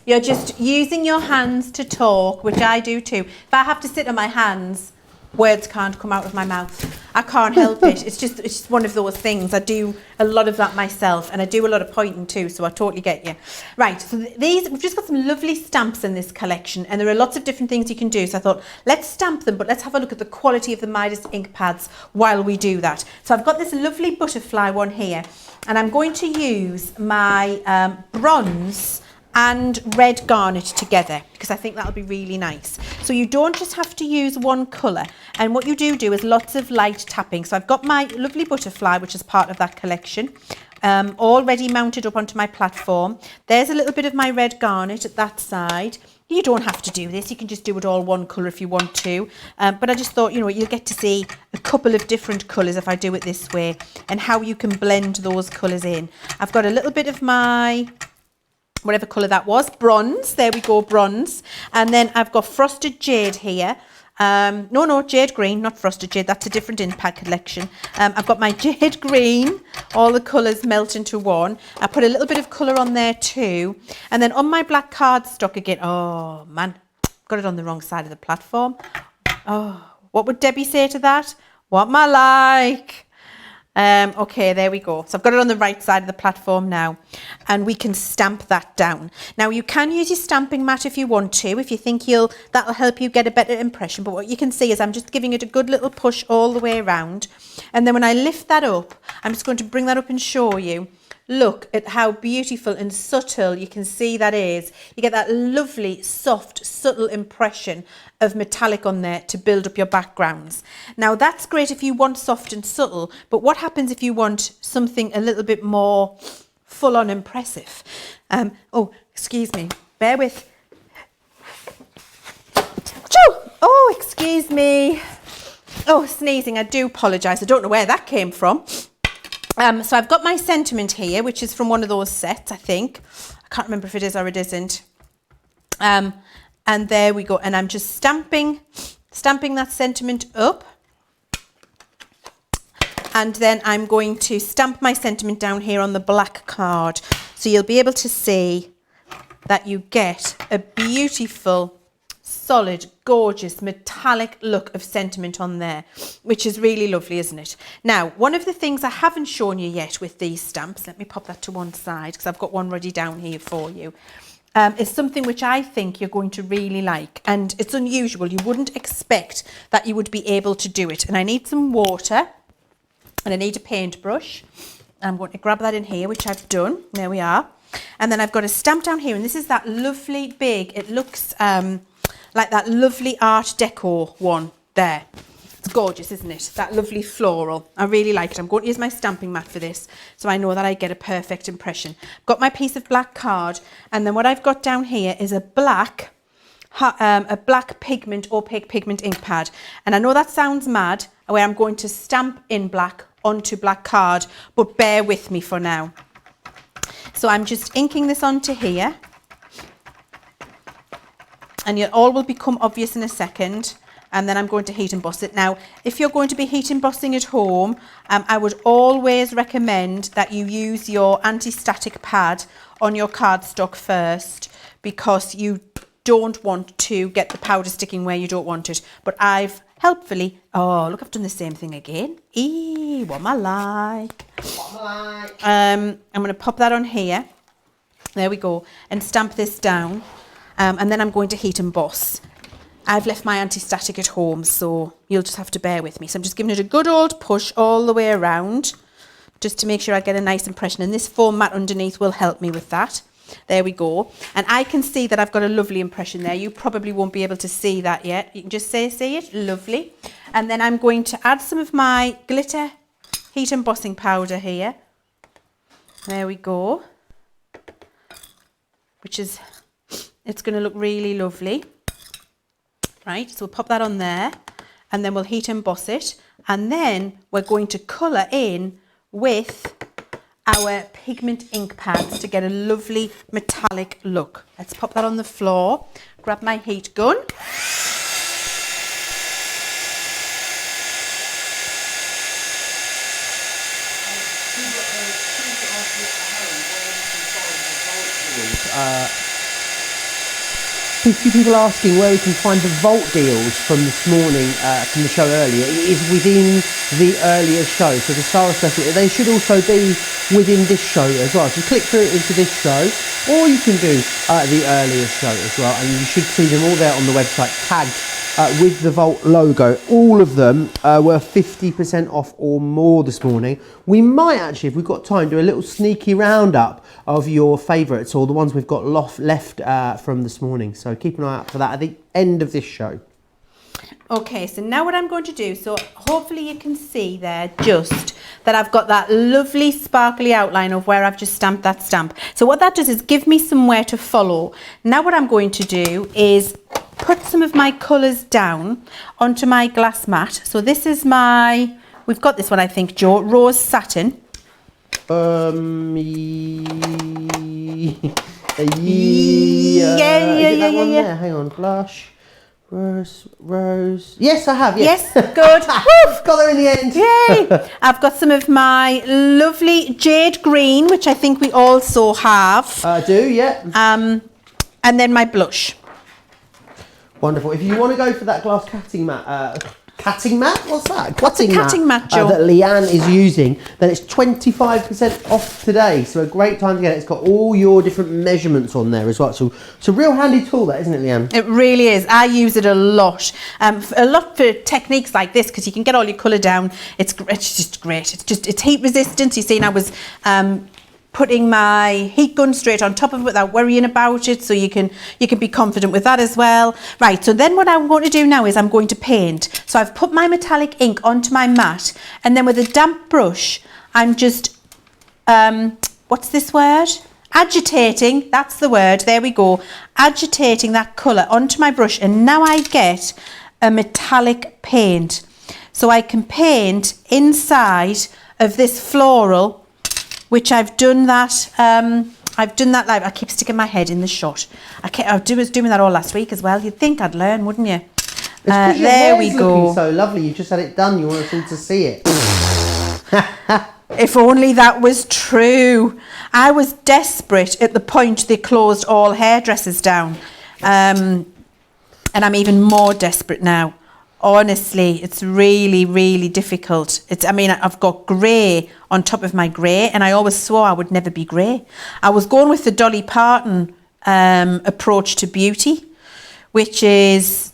You're just using your hands to talk, which I do too. If I have to sit on my hands, words can't come out of my mouth. I can't help it. It's just one of those things. I do a lot of that myself, and I do a lot of pointing too, so I totally get you. Right, so we've just got some lovely stamps in this collection, and there are lots of different things you can do. So I thought, let's stamp them, but let's have a look at the quality of the Midas ink pads while we do that. So I've got this lovely butterfly one here, and I'm going to use my bronze and red garnet together because I think that'll be really nice. So you don't just have to use one colour, and what you do is lots of light tapping. So I've got my lovely butterfly, which is part of that collection, already mounted up onto my platform. There's a little bit of my red garnet at that side. You don't have to do this, you can just do it all one colour if you want to, but I just thought, you know, you'll get to see a couple of different colours if I do it this way, and how you can blend those colours in. I've got a little bit of my, whatever colour that was, bronze, there we go, bronze, and then I've got frosted jade here. No, jade green, not frosted jade, that's a different impact collection. I've got my jade green, all the colours melt into one. I put a little bit of colour on there too, and then on my black cardstock again, oh man, got it on the wrong side of the platform. Oh, what would Debbie say to that? What my like? Okay, there we go. So I've got it on the right side of the platform now, and we can stamp that down. Now you can use your stamping mat if you want to, if you think that'll help you get a better impression. But what you can see is I'm just giving it a good little push all the way around. And then when I lift that up, I'm just going to bring that up and show you. Look at how beautiful and subtle you can see that is. You get that lovely, soft, subtle impression of metallic on there to build up your backgrounds. Now that's great if you want soft and subtle, but what happens if you want something a little bit more full-on impressive? Oh, excuse me, bear with. Achoo! Oh, excuse me. Oh, sneezing, I do apologise. I don't know where that came from. So I've got my sentiment here, which is from one of those sets, I think. I can't remember if it is or it isn't. And there we go. And I'm just stamping that sentiment up. And then I'm going to stamp my sentiment down here on the black card. So you'll be able to see that you get a beautiful, solid, gorgeous, metallic look of sentiment on there, which is really lovely, isn't it? Now, one of the things I haven't shown you yet with these stamps, let me pop that to one side because I've got one ready down here for you, is something which I think you're going to really like, and it's unusual. You wouldn't expect that you would be able to do it. And I need some water, and I need a paintbrush. I'm going to grab that in here, which I've done. There we are. And then I've got a stamp down here, and this is that lovely big, it looks like that lovely Art Deco one there. It's gorgeous, isn't it? That lovely floral. I really like it. I'm going to use my stamping mat for this, so I know that I get a perfect impression. I've got my piece of black card, and then what I've got down here is a black pigment, opaque pigment ink pad. And I know that sounds mad, where I'm going to stamp in black onto black card, but bear with me for now. So I'm just inking this onto here, and it all will become obvious in a second, and then I'm going to heat emboss it. Now, if you're going to be heat embossing at home, I would always recommend that you use your anti-static pad on your cardstock first, because you don't want to get the powder sticking where you don't want it. But I've helpfully, oh look, I've done the same thing again. What am I like? I'm going to pop that on here. There we go, and stamp this down. And then I'm going to heat emboss. I've left my anti-static at home, so you'll just have to bear with me. So I'm just giving it a good old push all the way around, just to make sure I get a nice impression. And this foam mat underneath will help me with that. There we go. And I can see that I've got a lovely impression there. You probably won't be able to see that yet. You can just see it, lovely. And then I'm going to add some of my glitter heat embossing powder here. There we go. It's going to look really lovely. Right, so we'll pop that on there, and then we'll heat emboss it, and then we're going to colour in with our pigment ink pads to get a lovely metallic look. Let's pop that on the floor, grab my heat gun. A few people asking where we can find the vault deals from this morning, from the show earlier. It is within the earlier show, so the Star special. They should also be within this show as well. So click through into this show, or you can do the earlier show as well, and you should see them all there on the website, tagged with the Vault logo. All of them were 50% off or more this morning. We might actually, if we've got time, do a little sneaky roundup of your favourites, or the ones we've got left from this morning. So keep an eye out for that at the end of this show. Okay, so now what I'm going to do, so hopefully you can see there just that I've got that lovely sparkly outline of where I've just stamped that stamp. So what that does is give me somewhere to follow. Now what I'm going to do is put some of my colours down onto my glass mat. So this is my, we've got this one I think, Joe, Rose Satin. Yeah. There? Hang on, blush. Rose. Yes, I have. Yes, good. Got there in the end. Yay! I've got some of my lovely jade green, which I think we also have. I do, yeah. And then my blush. Wonderful. If you want to go for that glass cutting mat, what's that? Cutting mat, Joe? That Leann is using, then it's 25% off today. So a great time to get it. It's got all your different measurements on there as well. So it's a real handy tool, that, isn't it, Leann? It really is. I use it a lot for techniques like this, because you can get all your colour down. It's just great. It's heat resistant. You see, I was putting my heat gun straight on top of it without worrying about it, so you can be confident with that as well. Right, so then what I'm going to do now is I'm going to paint. So I've put my metallic ink onto my mat, and then with a damp brush I'm just what's this word? Agitating, that's the word, there we go. Agitating that colour onto my brush, and now I get a metallic paint. So I can paint inside of this floral, which I've done that live. I keep sticking my head in the shot. I was doing that all last week as well. You'd think I'd learn, wouldn't you? There we go. So lovely. You just had it done. You want us all to see it. If only that was true. I was desperate at the point they closed all hairdressers down. And I'm even more desperate now. Honestly, it's really, really difficult. I've got grey on top of my grey, and I always swore I would never be grey. I was going with the Dolly Parton approach to beauty, which is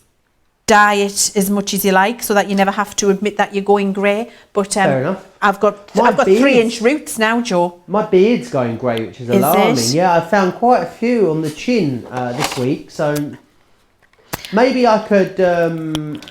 dye it as much as you like, so that you never have to admit that you're going grey. But fair enough. I've got 3-inch roots now, Joe. My beard's going grey, which is alarming. Yeah, I found quite a few on the chin this week, so maybe I could,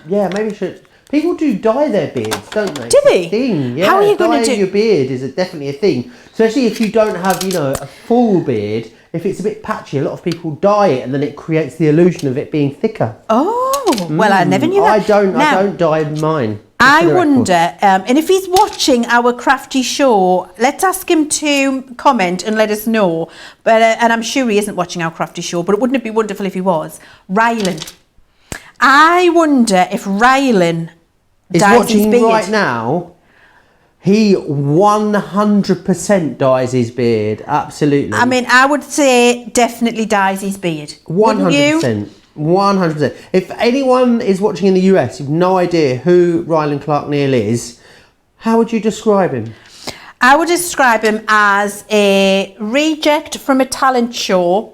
maybe I should. People do dye their beards, don't they? Do they? It's a thing. Yeah, how are you going to do? Dyeing your beard is definitely a thing. Especially if you don't have, a full beard. If it's a bit patchy, a lot of people dye it, and then it creates the illusion of it being thicker. Oh, well, I never knew that. I don't dye mine. I wonder, and if he's watching our crafty show, let's ask him to comment and let us know. But and I'm sure he isn't watching our crafty show, but wouldn't it be wonderful if he was? Rylan. I wonder if Rylan is watching right now. He 100% dyes his beard. Absolutely. I would say definitely dyes his beard. 100%. 100%. If anyone is watching in the US, you've no idea who Rylan Clark Neal is, how would you describe him? I would describe him as a reject from a talent show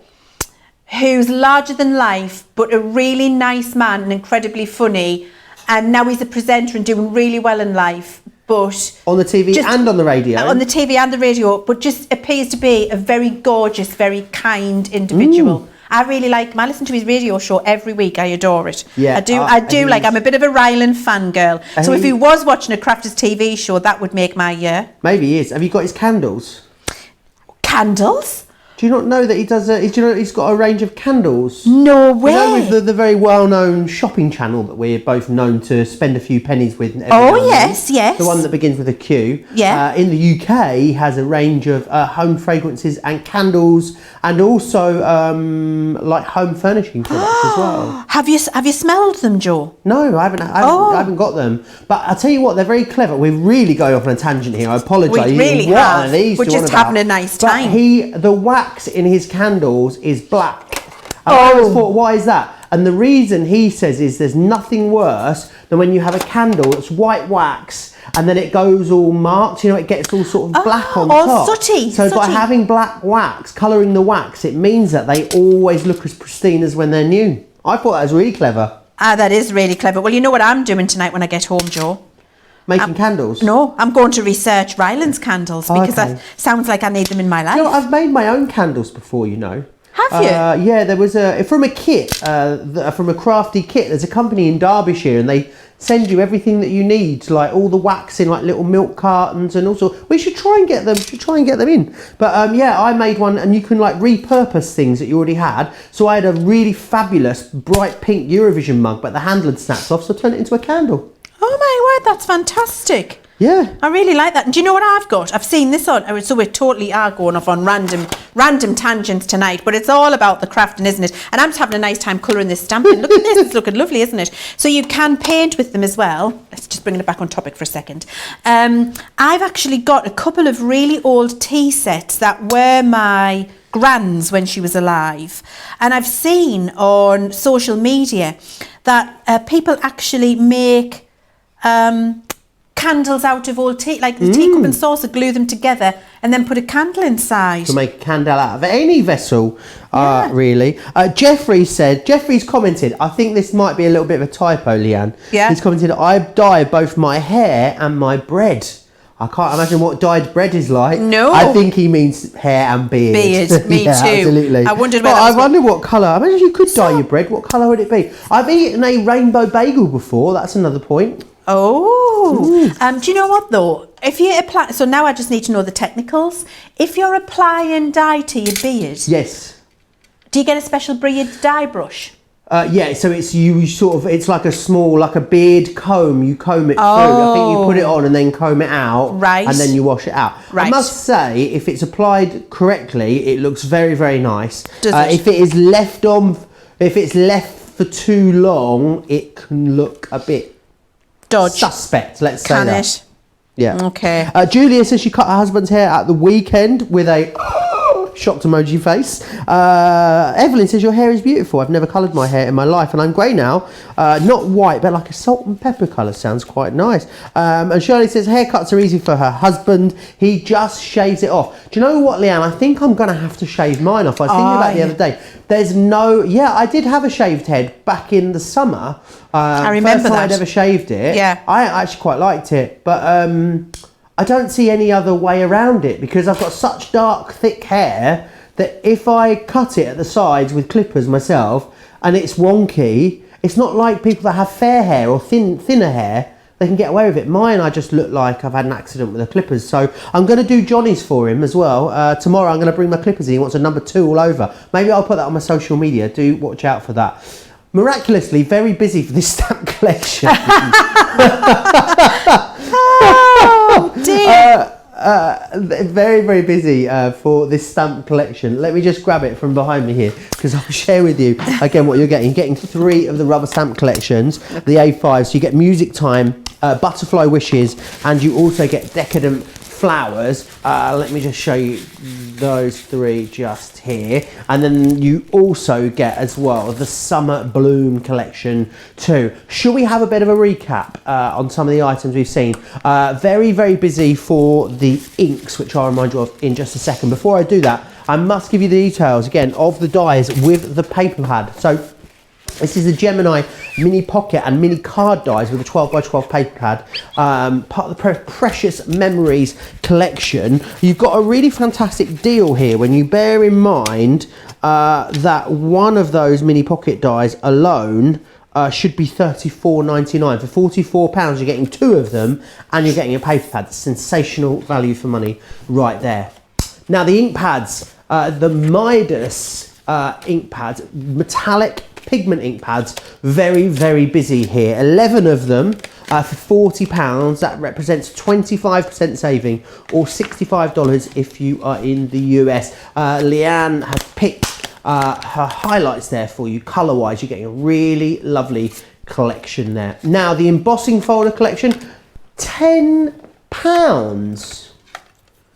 who's larger than life, but a really nice man and incredibly funny. And now he's a presenter and doing really well in life. But on the TV and on the radio. On the TV and the radio, but just appears to be a very gorgeous, very kind individual. I really like him. I listen to his radio show every week. I adore it. Yeah, I do. I'm a bit of a Rylan fangirl. So if he was watching a Crafters TV show, that would make my year. Maybe he is. Have you got his candles? Candles? Do you not know that he does? Do you know he's got a range of candles? No way. With the very well-known shopping channel that we're both known to spend a few pennies with. Yes. The one that begins with a Q. Yeah. In the UK, he has a range of home fragrances and candles, and also like home furnishing products as well. Have you smelled them, Joe? No, I haven't. I haven't got them. But I'll tell you what, they're very clever. We're really going off on a tangent here. I apologise. We really have. We're just having a nice time. But the wax in his candles is black, And I always thought, why is that? And the reason he says is there's nothing worse than when you have a candle that's white wax and then it goes all marked, it gets all sort of black on all top. sooty. So by having black wax, colouring the wax, it means that they always look as pristine as when they're new. I thought that was really clever. That is really clever. Well, you know what I'm doing tonight when I get home, Joe? Making candles? No, I'm going to research Ryland's candles because that sounds like I need them in my life. I've made my own candles before, Have you? Yeah, there was from a kit, from a crafty kit. There's a company in Derbyshire, and they send you everything that you need, like all the wax in like little milk cartons, and also we should try and get them. In. But I made one, and you can like repurpose things that you already had. So I had a really fabulous bright pink Eurovision mug, but the handle had snapped off, so I turned it into a candle. Oh my word, that's fantastic. Yeah. I really like that. And do you know what I've got? I've seen this on, so we totally are going off on random tangents tonight, but it's all about the crafting, isn't it? And I'm just having a nice time colouring this stamp in. Look at this, it's looking lovely, isn't it? So you can paint with them as well. Let's just bring it back on topic for a second. I've actually got a couple of really old tea sets that were my grand's when she was alive. And I've seen on social media that people actually make candles out of old tea, like the teacup and saucer, glue them together and then put a candle inside. To make a candle out of any vessel, really. Jeffrey's commented, I think this might be a little bit of a typo, Leanne. Yeah. He's commented, I dye both my hair and my bread. I can't imagine what dyed bread is like. No. I think he means hair and beard. Beard, me too. Absolutely. I wondered what colour. I imagine you could dye your bread. What colour would it be? I've eaten a rainbow bagel before. That's another point. Oh. Do you know what though? If you apply, so now I just need to know the technicals. If you're applying dye to your beard. Yes. Do you get a special beard dye brush? So it's it's like a small, like a beard comb. You comb it through. I think you put it on and then comb it out. Right. And then you wash it out. Right. I must say, if it's applied correctly, it looks very, very nice. Does it? If it's left for too long, it can look a bit suspect, let's say that. It? Yeah. Okay. Julia says she cut her husband's hair at the weekend with a shocked emoji face. Evelyn says your hair is beautiful. I've never coloured my hair in my life and I'm grey now. Not white, but like a salt and pepper colour. Sounds quite nice. And Shirley says haircuts are easy for her husband. He just shaves it off. Do you know what, Leanne? I think I'm going to have to shave mine off. I was thinking about it the other day. I did have a shaved head back in the summer. I remember first time that. I'd ever shaved it. Yeah. I actually quite liked it. But I don't see any other way around it because I've got such dark, thick hair that if I cut it at the sides with clippers myself and it's wonky, it's not like people that have fair hair or thinner hair, they can get away with it. Mine, I just look like I've had an accident with the clippers. So I'm going to do Johnny's for him as well. Tomorrow I'm going to bring my clippers in. He wants a number 2 all over. Maybe I'll put that on my social media. Do watch out for that. Miraculously, very busy for this stamp collection. Oh dear. Very, very busy for this stamp collection. Let me just grab it from behind me here because I'll share with you again what you're getting. You're getting 3 of the rubber stamp collections, the A5. So you get Music Time, Butterfly Wishes, and you also get Decadent Flowers. Let me just show you those 3 just here. And then you also get as well the Summer Bloom collection too. Should we have a bit of a recap on some of the items we've seen? Very, very busy for the inks, which I'll remind you of in just a second. Before I do that, I must give you the details again of the dies with the paper pad. So this is a Gemini mini pocket and mini card dies with a 12x12 paper pad, part of the Precious Memories collection. You've got a really fantastic deal here when you bear in mind that one of those mini pocket dies alone should be $34.99. For £44 you're getting 2 of them and you're getting a paper pad. Sensational value for money right there. Now the ink pads, the Midas ink pads, metallic pigment ink pads, very, very busy here. 11 of them for £40. That represents 25% saving or $65 if you are in the US. Leanne has picked her highlights there for you. Colour wise, you're getting a really lovely collection there. Now the embossing folder collection, £10.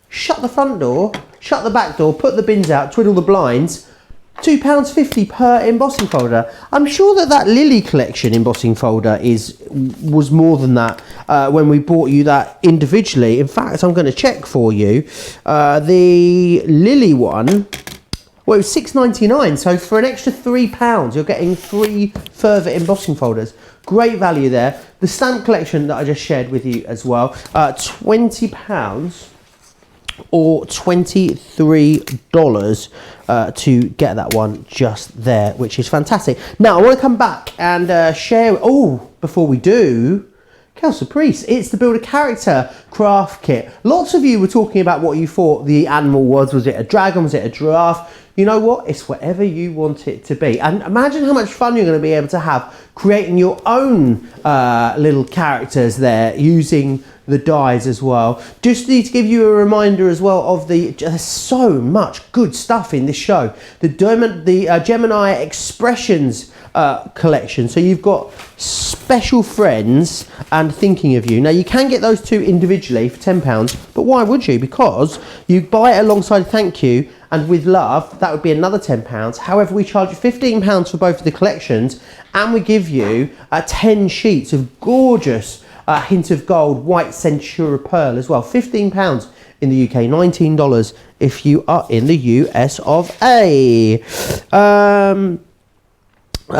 Shut the front door, shut the back door, put the bins out, twiddle the blinds. £2.50 per embossing folder. I'm sure that Lily collection embossing folder was more than that when we bought you that individually. In fact, I'm going to check for you. The Lily one, well, it was £6.99, so for an extra £3, you're getting 3 further embossing folders. Great value there. The stamp collection that I just shared with you as well, £20 or $23 to get that one just there, which is fantastic. Now, I want to come back and share... Oh, before we do... Kel Surprise, it's the Build a Character craft kit. Lots of you were talking about what you thought the animal was. Was it a dragon? Was it a giraffe? You know what? It's whatever you want it to be. And imagine how much fun you're going to be able to have creating your own little characters there using the dies as well. Just need to give you a reminder as well of there's so much good stuff in this show. The Gemini Expressions collection. So you've got Special Friends and Thinking of You. Now you can get those two individually for £10, but why would you? Because you buy it alongside Thank You and With Love, that would be another £10. However, we charge you £15 for both of the collections, and we give you 10 sheets of gorgeous Hint of Gold White Centura Pearl as well. £15 in the UK, $19 if you are in the US of A.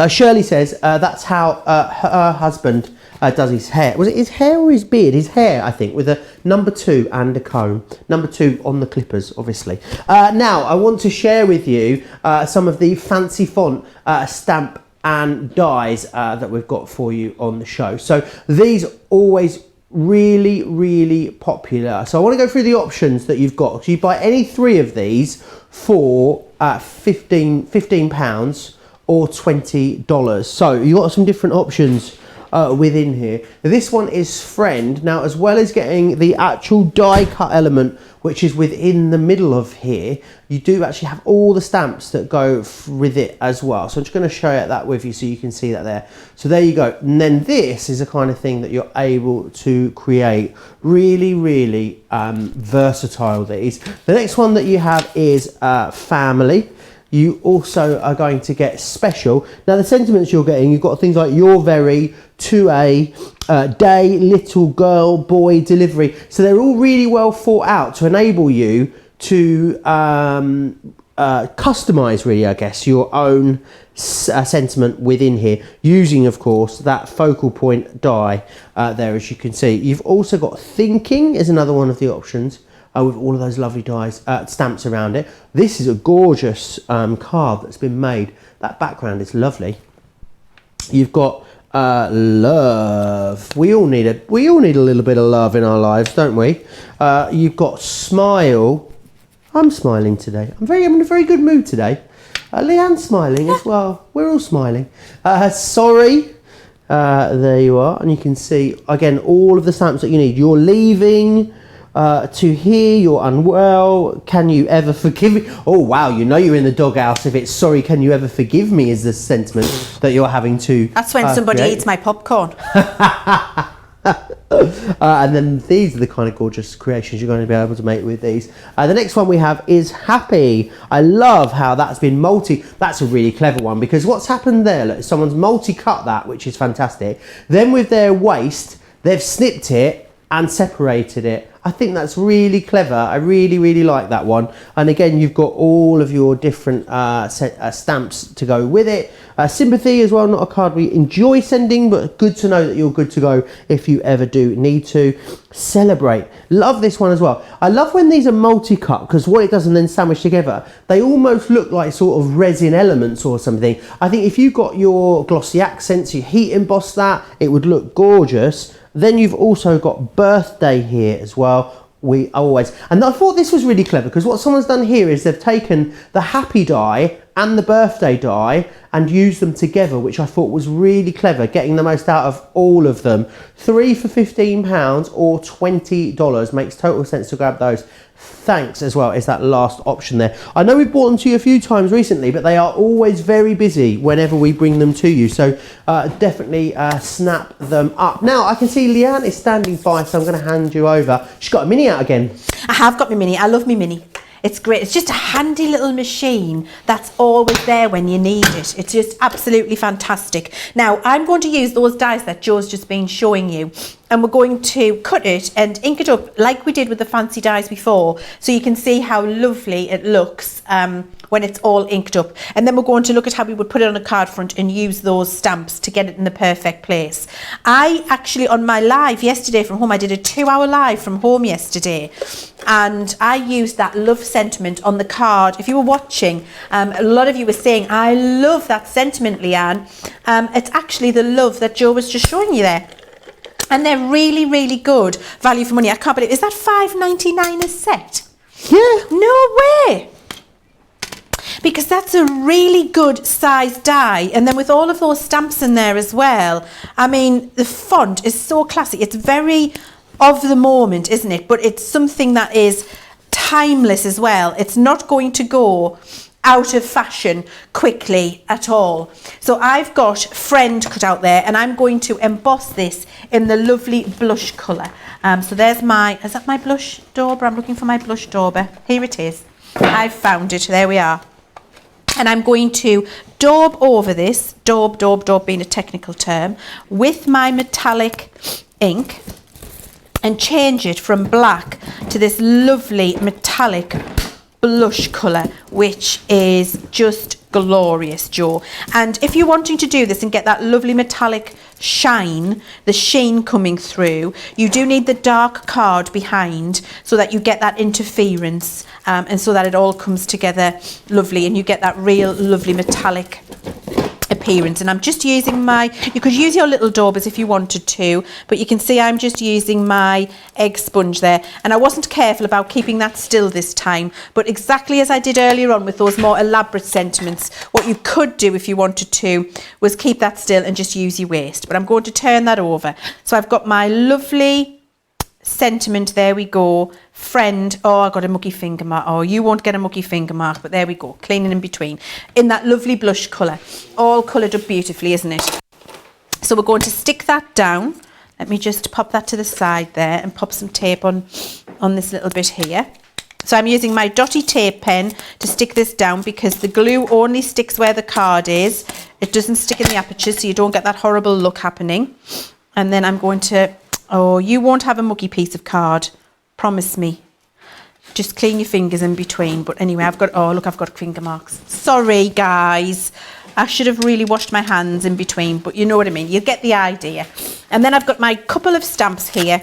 Shirley says that's how her husband does his hair. Was it his hair or his beard? His hair, I think, with a number 2 and a comb. Number 2 on the clippers, obviously. Now, I want to share with you some of the fancy font stamp and dies that we've got for you on the show. So these always really, really popular. So I want to go through the options that you've got. So you buy any 3 of these for £15 or $20. So you've got some different options within here. This one is Friend. Now, as well as getting the actual die cut element, which is within the middle of here, you do actually have all the stamps that go with it as well. So I'm just going to show you that with you so you can see that there. So there you go. And then this is the kind of thing that you're able to create. Really, really versatile, these. The next one that you have is Family. You also are going to get Special. Now, the sentiments you're getting, you've got things like You're Very, 2A, Day, Little Girl, Boy, Delivery. So they're all really well thought out to enable you to customise, really, I guess, your own sentiment within here, using, of course, that focal point die there, as you can see. You've also got Thinking is another one of the options. With all of those lovely dies, stamps around it. This is a gorgeous card that's been made. That background is lovely. You've got Love. We all need a little bit of love in our lives, don't we? You've got Smile. I'm smiling today. I'm in a very good mood today. Leann's smiling as well. We're all smiling. Sorry. There you are, and you can see again all of the stamps that you need. You're Leaving. To Hear, You're Unwell, Can You Ever Forgive Me? Oh wow, you know you're in the doghouse if it's Sorry, Can You Ever Forgive Me is the sentiment that you're having to That's when somebody eats my popcorn. And then these are the kind of gorgeous creations you're going to be able to make with these. The next one we have is Happy. I love how that's been that's a really clever one, because what's happened there, look, someone's multi-cut that, which is fantastic. Then with their waist, they've snipped it and separated it. I think that's really clever. I really, really like that one. And again, you've got all of your different stamps to go with it. Sympathy as well, not a card we enjoy sending, but good to know that you're good to go if you ever do need to. Celebrate. Love this one as well. I love when these are multi-cut, because what it does and then sandwich together, they almost look like sort of resin elements or something. I think if you got your glossy accents, you heat emboss that, it would look gorgeous. Then you've also got Birthday here as well. And I thought this was really clever, because what someone's done here is they've taken the Happy die and the Birthday die and used them together, which I thought was really clever, getting the most out of all of them. 3 for £15 or $20. Makes total sense to grab those. Thanks as well is that last option there. I know we've brought them to you a few times recently, but they are always very busy whenever we bring them to you. So definitely snap them up. Now, I can see Leann is standing by, so I'm going to hand you over. She's got a mini out again. I have got my mini. I love my mini. It's great. It's just a handy little machine that's always there when you need it. It's just absolutely fantastic. Now, I'm going to use those dies that Joe's just been showing you, and we're going to cut it and ink it up like we did with the fancy dies before, so you can see how lovely it looks when it's all inked up. And then we're going to look at how we would put it on a card front and use those stamps to get it in the perfect place. I actually, on my live yesterday from home, I did a 2-hour live from home yesterday, and I used that love sentiment on the card. If you were watching, a lot of you were saying, I love that sentiment, Leanne. It's actually the love that Joe was just showing you there. And they're really, really good value for money. I can't believe, is that $5.99 a set? Yeah. No way. Because that's a really good size die, and then with all of those stamps in there as well. I mean, the font is so classy. It's very of the moment, isn't it? But it's something that is timeless as well. It's not going to go out of fashion quickly at all. So I've got Friend cut out there, and I'm going to emboss this in the lovely blush colour. So there's my, is that my blush dauber? I'm looking for my blush dauber. Here it is. I've found it. There we are. And I'm going to daub over this, daub being a technical term, with my metallic ink, and change it from black to this lovely metallic blush colour, which is just glorious, Joe. And if you're wanting to do this and get that lovely metallic shine, the sheen coming through, you do need the dark card behind so that you get that interference, and so that it all comes together lovely and you get that real lovely metallic appearance. And I'm just using my, you could use your little daubers if you wanted to, but you can see I'm just using my egg sponge there, and I wasn't careful about keeping that still this time, but exactly as I did earlier on with those more elaborate sentiments, what you could do if you wanted to was keep that still and just use your waste. But I'm going to turn that over. So I've got my lovely sentiment, there we go, Friend. Oh, I got a mucky finger mark. Oh, you won't get a mucky finger mark, but there we go, cleaning in between, in that lovely blush colour, all coloured up beautifully, isn't it? So we're going to stick that down. Let me just pop that to the side there and pop some tape on this little bit here. So I'm using my dotty tape pen to stick this down, because the glue only sticks where the card is. It doesn't stick in the aperture, so you don't get that horrible look happening. And then I'm going to, oh, you won't have a mucky piece of card, promise me. Just clean your fingers in between. But anyway, I've got, oh look, I've got finger marks. Sorry guys, I should have really washed my hands in between, but you know what I mean, you get the idea. And then I've got my couple of stamps here,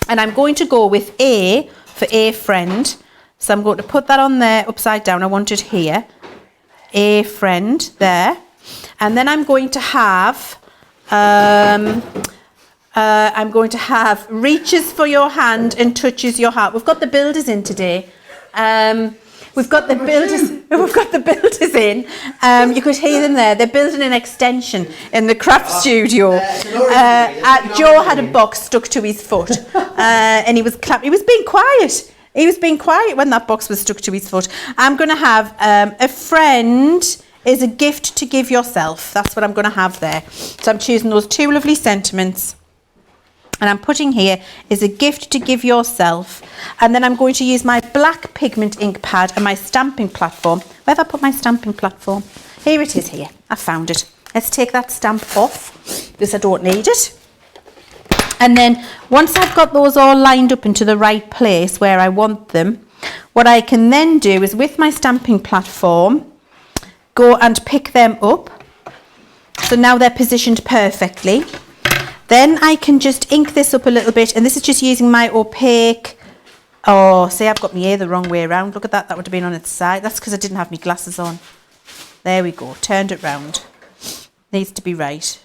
and I'm going to go with A for A Friend. So I'm going to put that on there upside down. I want it here, A Friend there. And then I'm going to have reaches for your hand and touches your heart. We've got the builders in today. We've got the builders in. You could hear them there. They're building an extension in the craft studio. Joe had a box stuck to his foot, and he was clapping. He was being quiet. He was being quiet when that box was stuck to his foot. I'm going to have a friend is a gift to give yourself. That's what I'm going to have there. So I'm choosing those two lovely sentiments. And I'm putting here is a gift to give yourself. And then I'm going to use my black pigment ink pad and my stamping platform. Where have I put my stamping platform? Here it is here. I found it. Let's take that stamp off because I don't need it. And then once I've got those all lined up into the right place where I want them, what I can then do is with my stamping platform, go and pick them up. So now they're positioned perfectly. Then I can just ink this up a little bit, and this is just using my opaque, oh, see, I've got my ear the wrong way around. Look at that, that would have been on its side. That's because I didn't have my glasses on. There we go, turned it round. Needs to be right.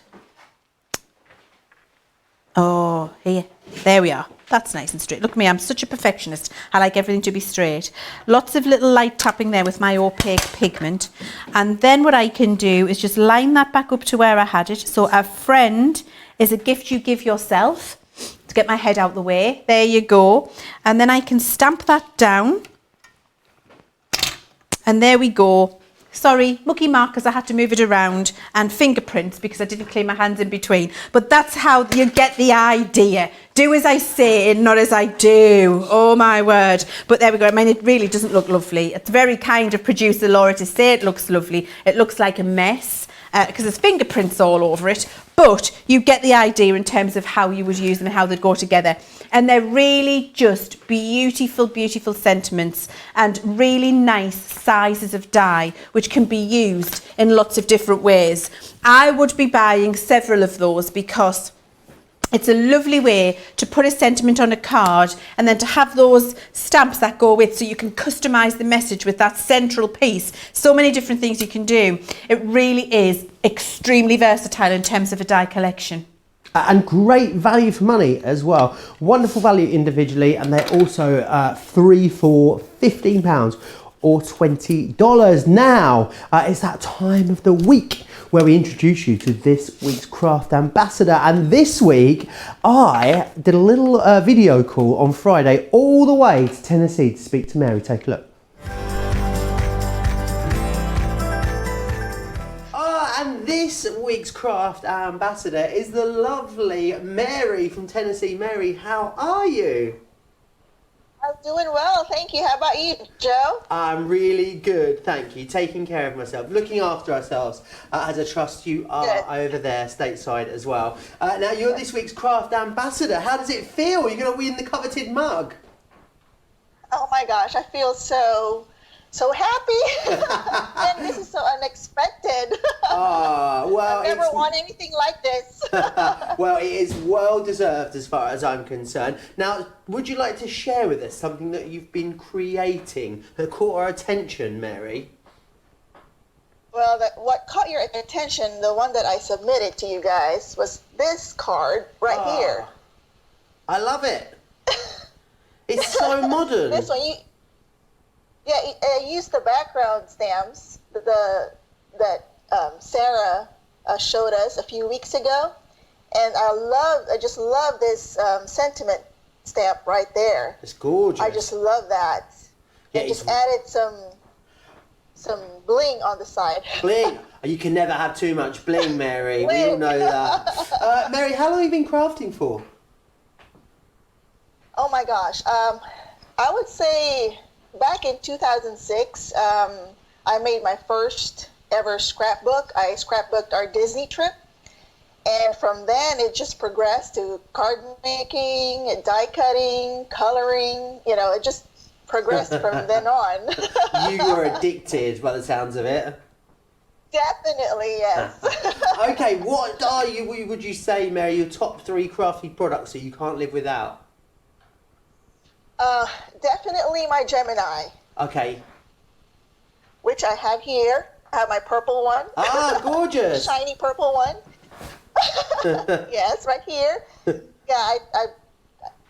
Oh, here, there we are. That's nice and straight. Look at me, I'm such a perfectionist. I like everything to be straight. Lots of little light tapping there with my opaque pigment. And then what I can do is just line that back up to where I had it. So a friend is a gift you give yourself. To get my head out the way. There you go. And then I can stamp that down. And there we go. Sorry, mucky markers, I had to move it around, and fingerprints because I didn't clean my hands in between. But that's how you get the idea. Do as I say, not as I do. Oh my word. But there we go. I mean, it really doesn't look lovely. It's very kind of producer Laura to say it looks lovely. It looks like a mess because there's fingerprints all over it. But you get the idea in terms of how you would use them and how they'd go together. And they're really just beautiful, beautiful sentiments and really nice sizes of dye, which can be used in lots of different ways. I would be buying several of those because it's a lovely way to put a sentiment on a card and then to have those stamps that go with, so you can customise the message with that central piece. So many different things you can do. It really is extremely versatile in terms of a die collection. And great value for money as well. Wonderful value individually, and they're also 3 for £15 or $20. Now, it's that time of the week where we introduce you to this week's craft ambassador. And this week, I did a little video call on Friday all the way to Tennessee to speak to Mary. Take a look. And this week's craft ambassador is the lovely Mary from Tennessee. Mary, how are you? I'm doing well, thank you. How about you, Joe? I'm really good, thank you. Taking care of myself, looking after ourselves, as I trust you are Good. over there stateside as well. Now, you're this week's craft ambassador. How does it feel? You're going to win the coveted mug. Oh my gosh, I feel so happy. And this is so unexpected. Well, I've never won anything like this. Well, it is well deserved as far as I'm concerned. Now, would you like to share with us something that you've been creating that caught our attention, Mary? Well, what caught your attention, the one that I submitted to you guys, was this card right here. I love it. It's so modern. This one, I used the background stamps that Sarah showed us a few weeks ago, and I just love this sentiment stamp right there. It's gorgeous. I just love that. Yeah, and just added some bling on the side. Bling. You can never have too much bling, Mary. We all know that. Mary, how long have you been crafting for? Oh my gosh. I would say back in 2006, I made my first ever scrapbook. I scrapbooked our Disney trip. And from then, it just progressed to card making, die cutting, coloring. You know, it just progressed from then on. You were addicted by the sounds of it. Definitely, yes. Okay, what are would you say, Mary, your top 3 crafty products that you can't live without? Definitely my Gemini. Okay. Which I have here. I have my purple one. Ah, gorgeous. Shiny purple one. Yes, right here. Yeah,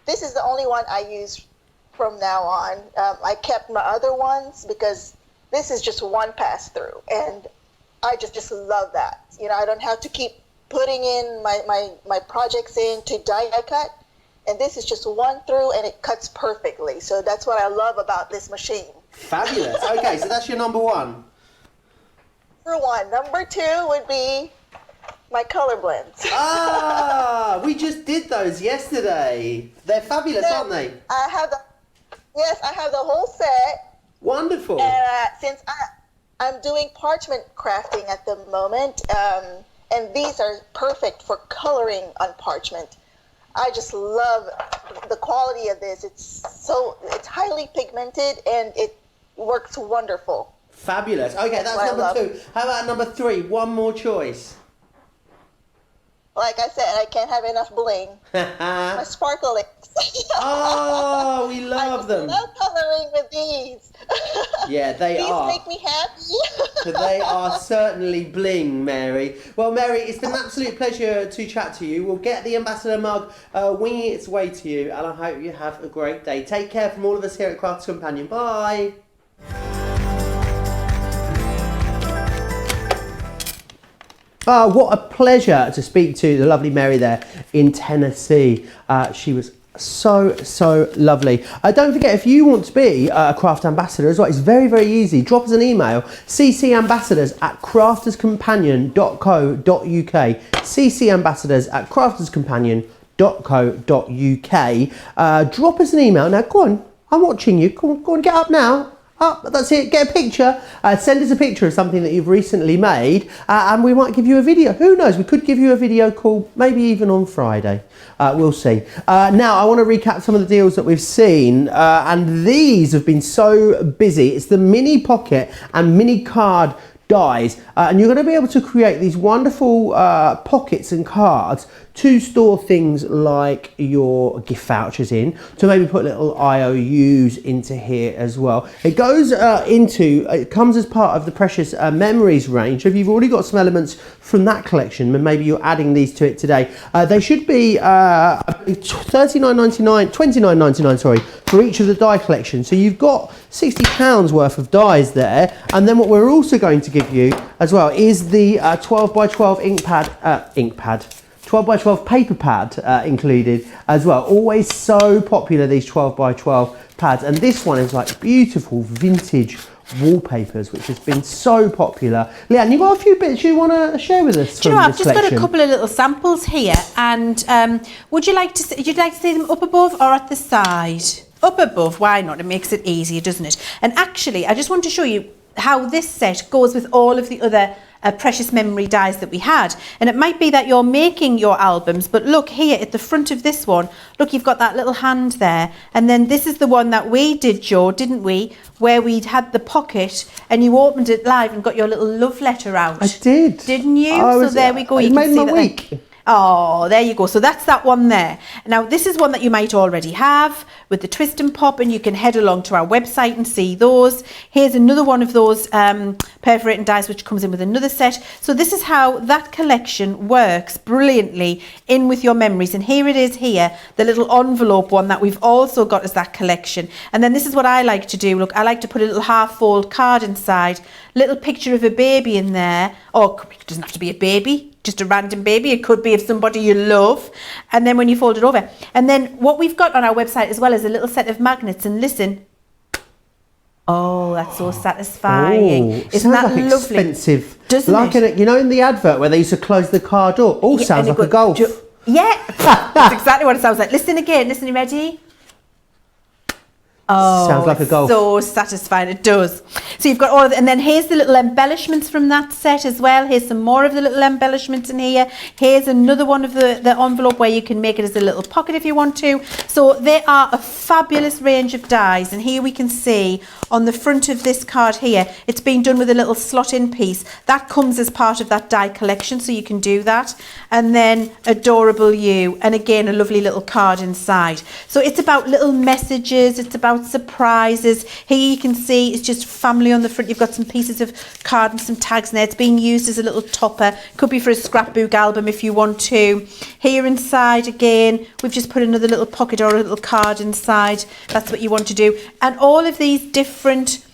this is the only one I use from now on. I kept my other ones because this is just one pass through, and I just love that. You know, I don't have to keep putting in my projects in to die cut, and this is just one through, and it cuts perfectly. So that's what I love about this machine. Fabulous. Okay, so that's your number 1. Number 1. Number 2 would be my color blends. We just did those yesterday. They're fabulous, aren't they? I have the whole set. Wonderful. And since I'm doing parchment crafting at the moment, and these are perfect for coloring on parchment. I just love the quality of this. It's highly pigmented and it works wonderful. Fabulous. Okay, that's number 2. How about number 3? One more choice. Like I said, I can't have enough bling. My sparklings. Oh, we love them. I love coloring with these. Yeah, they are. These make me happy. They are certainly bling, Mary. Well, Mary, it's been an absolute pleasure to chat to you. We'll get the Ambassador mug winging its way to you, and I hope you have a great day. Take care from all of us here at Crafts Companion. Bye. What a pleasure to speak to the lovely Mary there in Tennessee. She was so lovely. Don't forget, if you want to be a craft ambassador as well, it's very easy. Drop us an email, ccambassadors@crafterscompanion.co.uk, ccambassadors@crafterscompanion.co.uk. Drop us an email. Now, go on. I'm watching you. Go on, get up now. Up, that's it. Get a picture. Send us a picture of something that you've recently made, and we might give you a video. Who knows? We could give you a video call, maybe even on Friday. We'll see. Now, I want to recap some of the deals that we've seen, and these have been so busy. It's the mini pocket and mini card dies, and you're going to be able to create these wonderful pockets and cards to store things like your gift vouchers in, to maybe put little IOUs into here as well. It goes it comes as part of the Precious Memories range. If you've already got some elements from that collection, and maybe you're adding these to it today, they should be $29.99, sorry, for each of the die collection. So you've got £60 worth of dies there, and then what we're also going to give you as well is the 12 by 12 12 by 12 paper pad included as well. Always so popular, these 12 by 12 pads, and this one is like beautiful vintage wallpapers, which has been so popular. Leann, you've got a few bits you want to share with us. Do you know, I've just got a couple of little samples here, and would you like to see them up above or at the side? Up above, why not? It makes it easier, doesn't it? And actually, I just want to show you how this set goes with all of the other precious memory dies that we had. And it might be that you're making your albums, but look here at the front of this one, look, you've got that little hand there, and then this is the one that we did, Joe, didn't we, where we'd had the pocket and you opened it live and got your little love letter out. I did, didn't you? So there we go. It made my week. Oh, there you go. So that's that one there. Now, this is one that you might already have with the twist and pop, and you can head along to our website and see those. Here's another one of those perforating dies, which comes in with another set. So this is how that collection works brilliantly in with your memories. And here it is here, the little envelope one that we've also got as that collection. And then this is what I like to do. Look, I like to put a little half-fold card inside, little picture of a baby in there. Or it doesn't have to be a baby, just a random baby. It could be of somebody you love. And then when you fold it over. And then what we've got on our website as well is a little set of magnets. And listen. Oh, that's so satisfying. Oh, Isn't that like lovely? Expensive. Doesn't like it? You know, in the advert where they used to close the car door. Oh, Yeah, sounds and like a golf. Yeah, that's exactly what it sounds like. Listen again. Listen, you ready? Oh, sounds like a golf. So satisfying, it does. So you've got all of it, and then here's the little embellishments from that set as well. Here's some more of the little embellishments in here. Here's another one of the envelope where you can make it as a little pocket if you want to. So they are a fabulous range of dies, and here we can see on the front of this card here, it's been done with a little slot-in piece. That comes as part of that die collection, so you can do that. And then Adorable You, and again, a lovely little card inside. So it's about little messages, it's about surprises. Here you can see it's just family on the front. You've got some pieces of card and some tags in there. It's being used as a little topper. Could be for a scrapbook album if you want to. Here inside again, we've just put another little pocket or a little card inside. That's what you want to do. And all of these different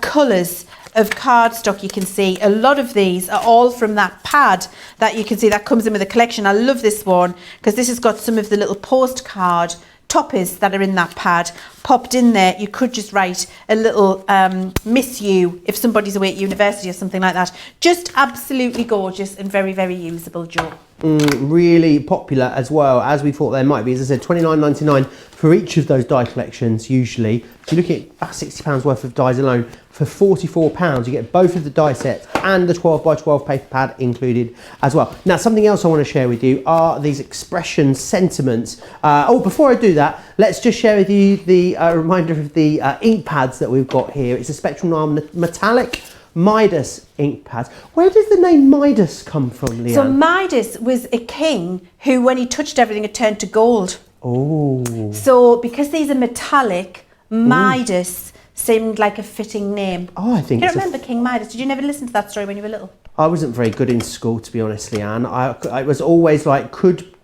colours of cardstock, you can see a lot of these are all from that pad that you can see that comes in with a collection. I love this one because this has got some of the little postcard toppers that are in that pad popped in there. You could just write a little miss you if somebody's away at university or something like that. Just absolutely gorgeous and very, very usable, Joe. Really popular as well, as we thought there might be. As I said, $29.99 for each of those die collections usually. So you're looking at about £60 worth of dies alone. For £44 you get both of the die sets and the 12 by 12 paper pad included as well. Now, something else I want to share with you are these expression sentiments. Before I do that, let's just share with you the reminder of the ink pads that we've got here. It's a Spectrum Noir metallic Midas ink pads. Where does the name Midas come from, Leann? So Midas was a king who, when he touched everything, it turned to gold. Oh. So because these are metallic, Midas seemed like a fitting name. Oh, I think. You don't remember King Midas? Did you never listen to that story when you were little? I wasn't very good in school, to be honest, Leann. I was always like,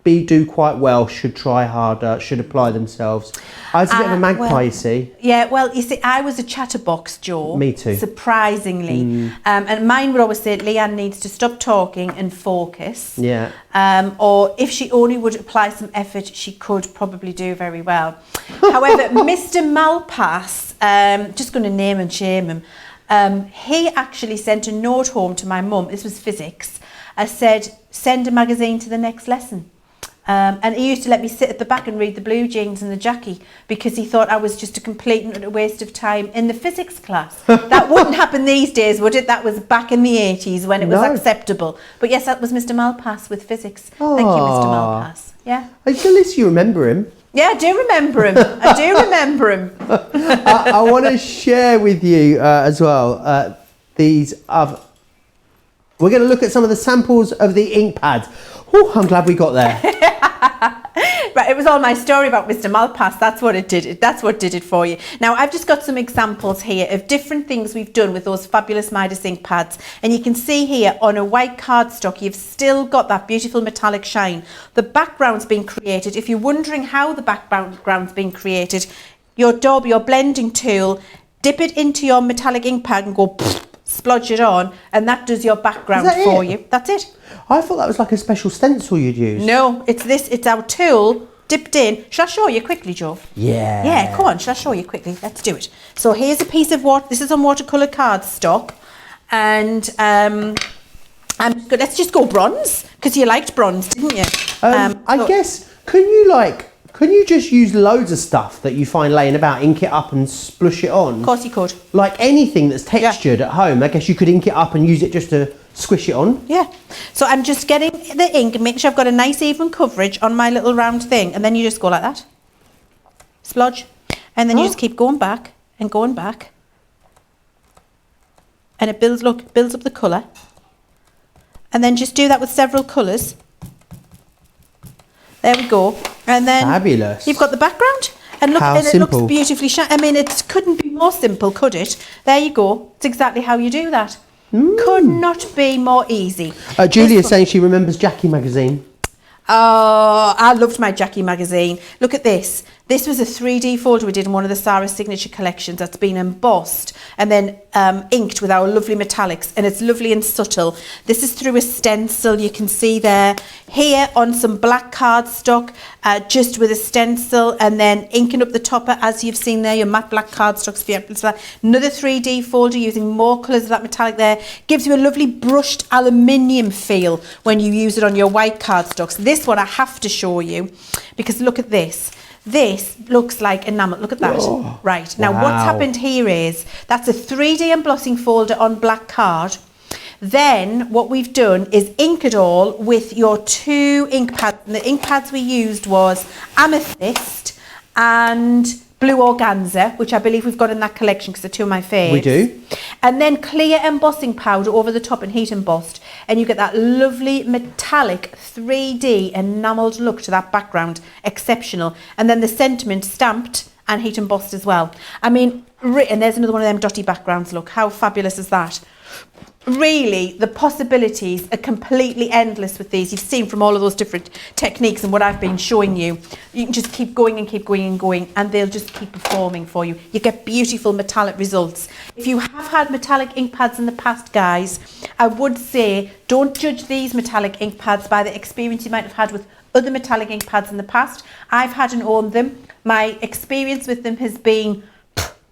do quite well, should try harder, should apply themselves. I was a bit of a magpie, you see. Yeah, well, you see, I was a chatterbox, Joe. Me too. Surprisingly. And mine would always say, Leann needs to stop talking and focus. Yeah. Or if she only would apply some effort, she could probably do very well. However, Mr. Malpass, just going to name and shame him, he actually sent a note home to my mum. This was physics. I said, send a magazine to the next lesson. And he used to let me sit at the back and read the blue jeans and the Jackie because he thought I was just a complete and utter waste of time in the physics class. That wouldn't happen these days, would it? That was back in the 80s when it was acceptable. But yes, that was Mr. Malpass with physics. Thank you, Mr. Malpass. Yeah. At least you remember him. Yeah, I do remember him. I do remember him. I want to share with you as well these other... We're going to look at some of the samples of the ink pads. Oh, I'm glad we got there. Right, it was all my story about Mr. Malpass. That's what it did. That's what did it for you. Now, I've just got some examples here of different things we've done with those fabulous Midas ink pads. And you can see here on a white cardstock, you've still got that beautiful metallic shine. The background's been created. If you're wondering how the background's been created, your daub, your blending tool, dip it into your metallic ink pad and go splodge it on, and that does your background for you. That's it. I thought that was like a special stencil you'd use. No, it's this. It's our tool dipped in. Shall I show you quickly, Joe? Yeah. Yeah, come on. Shall I show you quickly? Let's do it. So here's a piece of what this is on watercolour cardstock, and let's just go bronze because you liked bronze, didn't you? I guess can you just use loads of stuff that you find laying about, ink it up and splush it on? Of course you could. Like anything that's textured at home, I guess you could ink it up and use it just to squish it on. Yeah. So I'm just getting the ink and make sure I've got a nice even coverage on my little round thing, and then you just go like that. Splodge. And then you just keep going back and going back. And it builds up the colour. And then just do that with several colours. There we go. And then fabulous. You've got the background. And look, and it looks beautifully shiny. I mean, it couldn't be more simple, could it? There you go. It's exactly how you do that. Could not be more easy. Julia's saying she remembers Jackie magazine. Oh, I loved my Jackie magazine. Look at this. This was a 3D folder we did in one of the Sarah signature collections that's been embossed and then inked with our lovely metallics, and it's lovely and subtle. This is through a stencil, you can see there. Here on some black cardstock, just with a stencil, and then inking up the topper as you've seen there, your matte black cardstocks. Another 3D folder using more colours of that metallic there. Gives you a lovely brushed aluminium feel when you use it on your white cardstocks. This one I have to show you because look at this. This looks like enamel. Look at that. Oh, right. Now, what's happened here is that's a 3D embossing folder on black card. Then what we've done is ink it all with your 2 ink pads. And the ink pads we used was Amethyst and Blue Organza, which I believe we've got in that collection because they're 2 of my faves. We do. And then clear embossing powder over the top and heat embossed. And you get that lovely metallic 3D enamelled look to that background. Exceptional. And then the sentiment stamped and heat embossed as well. I mean, and there's another one of them dotty backgrounds. Look, how fabulous is that? Really, the possibilities are completely endless with these. You've seen from all of those different techniques and what I've been showing you. You can just keep going and keep going and going, and they'll just keep performing for you. You get beautiful metallic results. If you have had metallic ink pads in the past, guys, I would say don't judge these metallic ink pads by the experience you might have had with other metallic ink pads in the past. I've had and owned them. My experience with them has been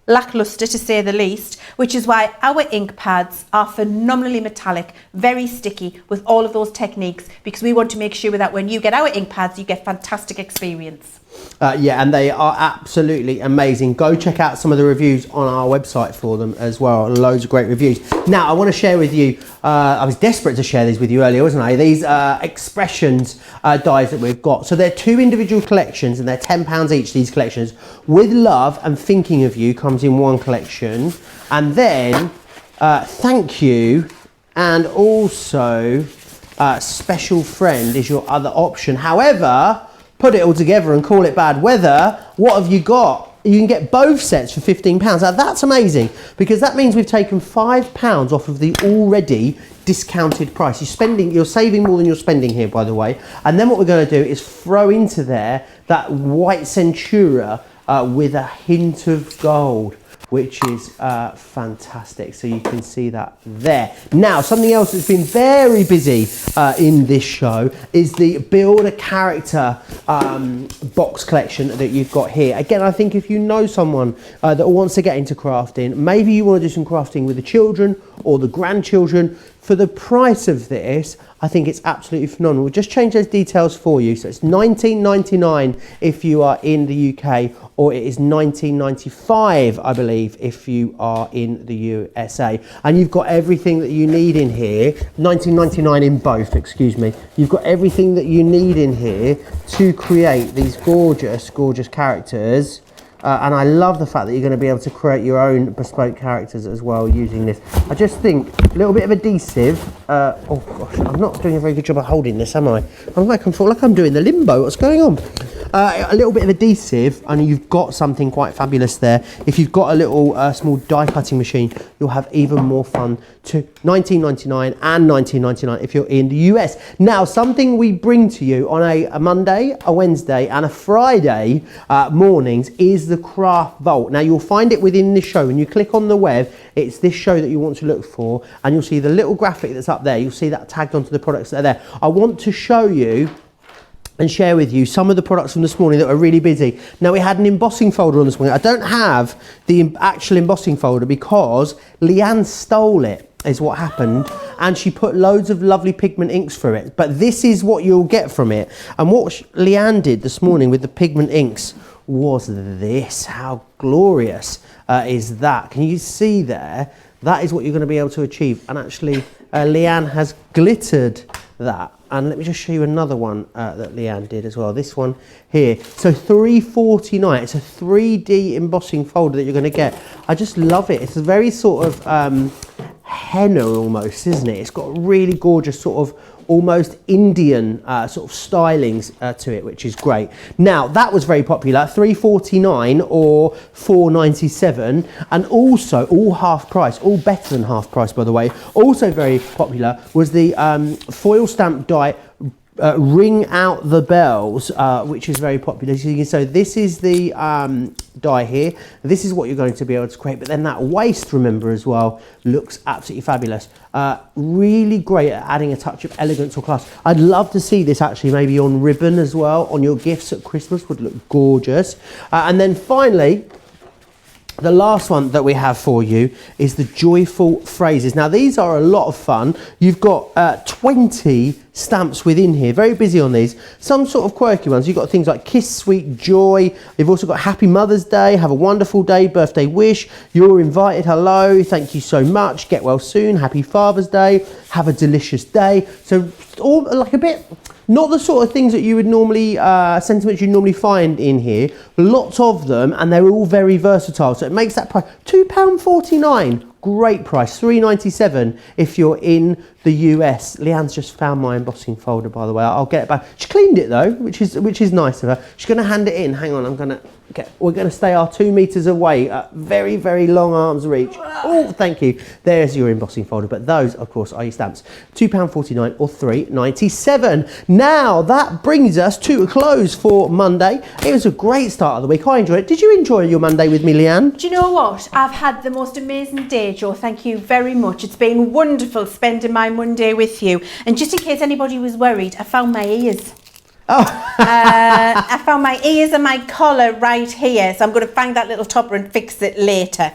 lackluster to say the least, which is why our ink pads are phenomenally metallic, very sticky with all of those techniques, because we want to make sure that when you get our ink pads, you get fantastic experience. Yeah, and they are absolutely amazing. Go check out some of the reviews on our website for them as well. Loads of great reviews. Now, I want to share with you, I was desperate to share these with you earlier, wasn't I? These Expressions dies that we've got. So they're 2 individual collections and they're £10 each, these collections. With Love and Thinking of You comes in 1 collection. And then Thank You and also Special Friend is your other option. However, put it all together and call it bad weather. What have you got? You can get both sets for £15. Now that's amazing, because that means we've taken £5 off of the already discounted price. You're saving more than you're spending here, by the way. And then what we're going to do is throw into there that white Centura with a hint of gold. which is fantastic. So you can see that there. Now, something else that's been very busy in this show is the Build a Character box collection that you've got here. Again, I think if you know someone that wants to get into crafting, maybe you want to do some crafting with the children or the grandchildren, for the price of this, I think it's absolutely phenomenal. We'll just change those details for you. So it's $19.99 if you are in the UK, or it is $19.95, I believe, if you are in the USA. And you've got everything that you need in here. $19.99 in both, excuse me. You've got everything that you need in here to create these gorgeous, gorgeous characters. And I love the fact that you're going to be able to create your own bespoke characters as well using this. I just think a little bit of adhesive. Oh gosh, I'm not doing a very good job of holding this, am I? I feel like I'm doing the limbo. What's going on? A little bit of adhesive, and you've got something quite fabulous there. If you've got a little small die cutting machine, you'll have even more fun. To $19.99 and $19.99 if you're in the US. Now, something we bring to you on a Monday, a Wednesday, and a Friday mornings is the Craft Vault. Now, you'll find it within this show. When you click on the web, it's this show that you want to look for, and you'll see the little graphic that's up there. You'll see that tagged onto the products that are there. I want to show you and share with you some of the products from this morning that were really busy. Now, we had an embossing folder on this morning. I don't have the actual embossing folder because Leann stole it, is what happened, and she put loads of lovely pigment inks through it. But this is what you'll get from it. And what Leann did this morning with the pigment inks was this. How glorious is that? Can you see there? That is what you're going to be able to achieve. And actually, Leann has glittered that. And let me just show you another one that Leann did as well. This one here. So $3.49. It's a 3D embossing folder that you're going to get. I just love it. It's a very sort of henna almost, isn't it? It's got really gorgeous sort of almost Indian sort of stylings to it, which is great. Now, that was very popular, $3.49 or $4.97, and also all half price, all better than half price, by the way. Also very popular was the foil stamp die Ring Out the Bells, which is very popular. So this is the die here. This is what you're going to be able to create, but then that waist, remember, as well, looks absolutely fabulous. Really great at adding a touch of elegance or class. I'd love to see this actually maybe on ribbon as well, on your gifts at Christmas, would look gorgeous. And then finally, the last one that we have for you is the joyful phrases. Now, these are a lot of fun. You've got 20 stamps within here, very busy on these. Some sort of quirky ones. You've got things like kiss, sweet, joy. You've also got happy Mother's Day, have a wonderful day, birthday wish, you're invited, hello, thank you so much, get well soon, happy Father's Day, have a delicious day. So all like a bit, not the sort of things that you would normally, sentiments you'd normally find in here. Lots of them, and they're all very versatile. So it makes that price £2.49. Great price, $3.97 if you're in the US. Leann's just found my embossing folder, by the way. I'll get it back. She cleaned it though, which is nice of her. She's going to hand it in. Hang on, we're going to stay our 2 meters away at very, very long arm's reach. Oh, thank you. There's your embossing folder. But those, of course, are your stamps. £2.49 or $3.97. Now, that brings us to a close for Monday. It was a great start of the week. I enjoyed it. Did you enjoy your Monday with me, Leann? Do you know what? I've had the most amazing day, Joe. Thank you very much. It's been wonderful spending my Monday with you. And just in case anybody was worried, I found my ears. Oh. I found my ears and my collar right here, so I'm going to find that little topper and fix it later.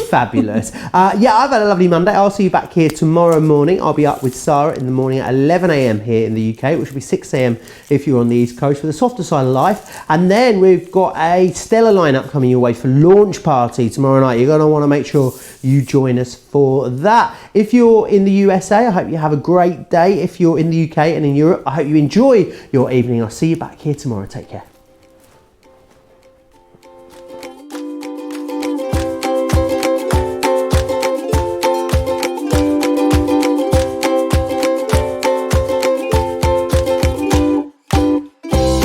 Fabulous. Yeah, I've had a lovely Monday. I'll see you back here tomorrow morning. I'll be up with Sarah in the morning at 11 a.m. here in the UK, which will be 6 a.m. if you're on the East Coast, for the softer side of life. And then we've got a stellar lineup coming your way for launch party tomorrow night. You're going to want to make sure you join us for that. If you're in the USA, I hope you have a great day. If you're in the UK and in Europe, I hope you enjoy your evening. I'll see you back here tomorrow. Take care.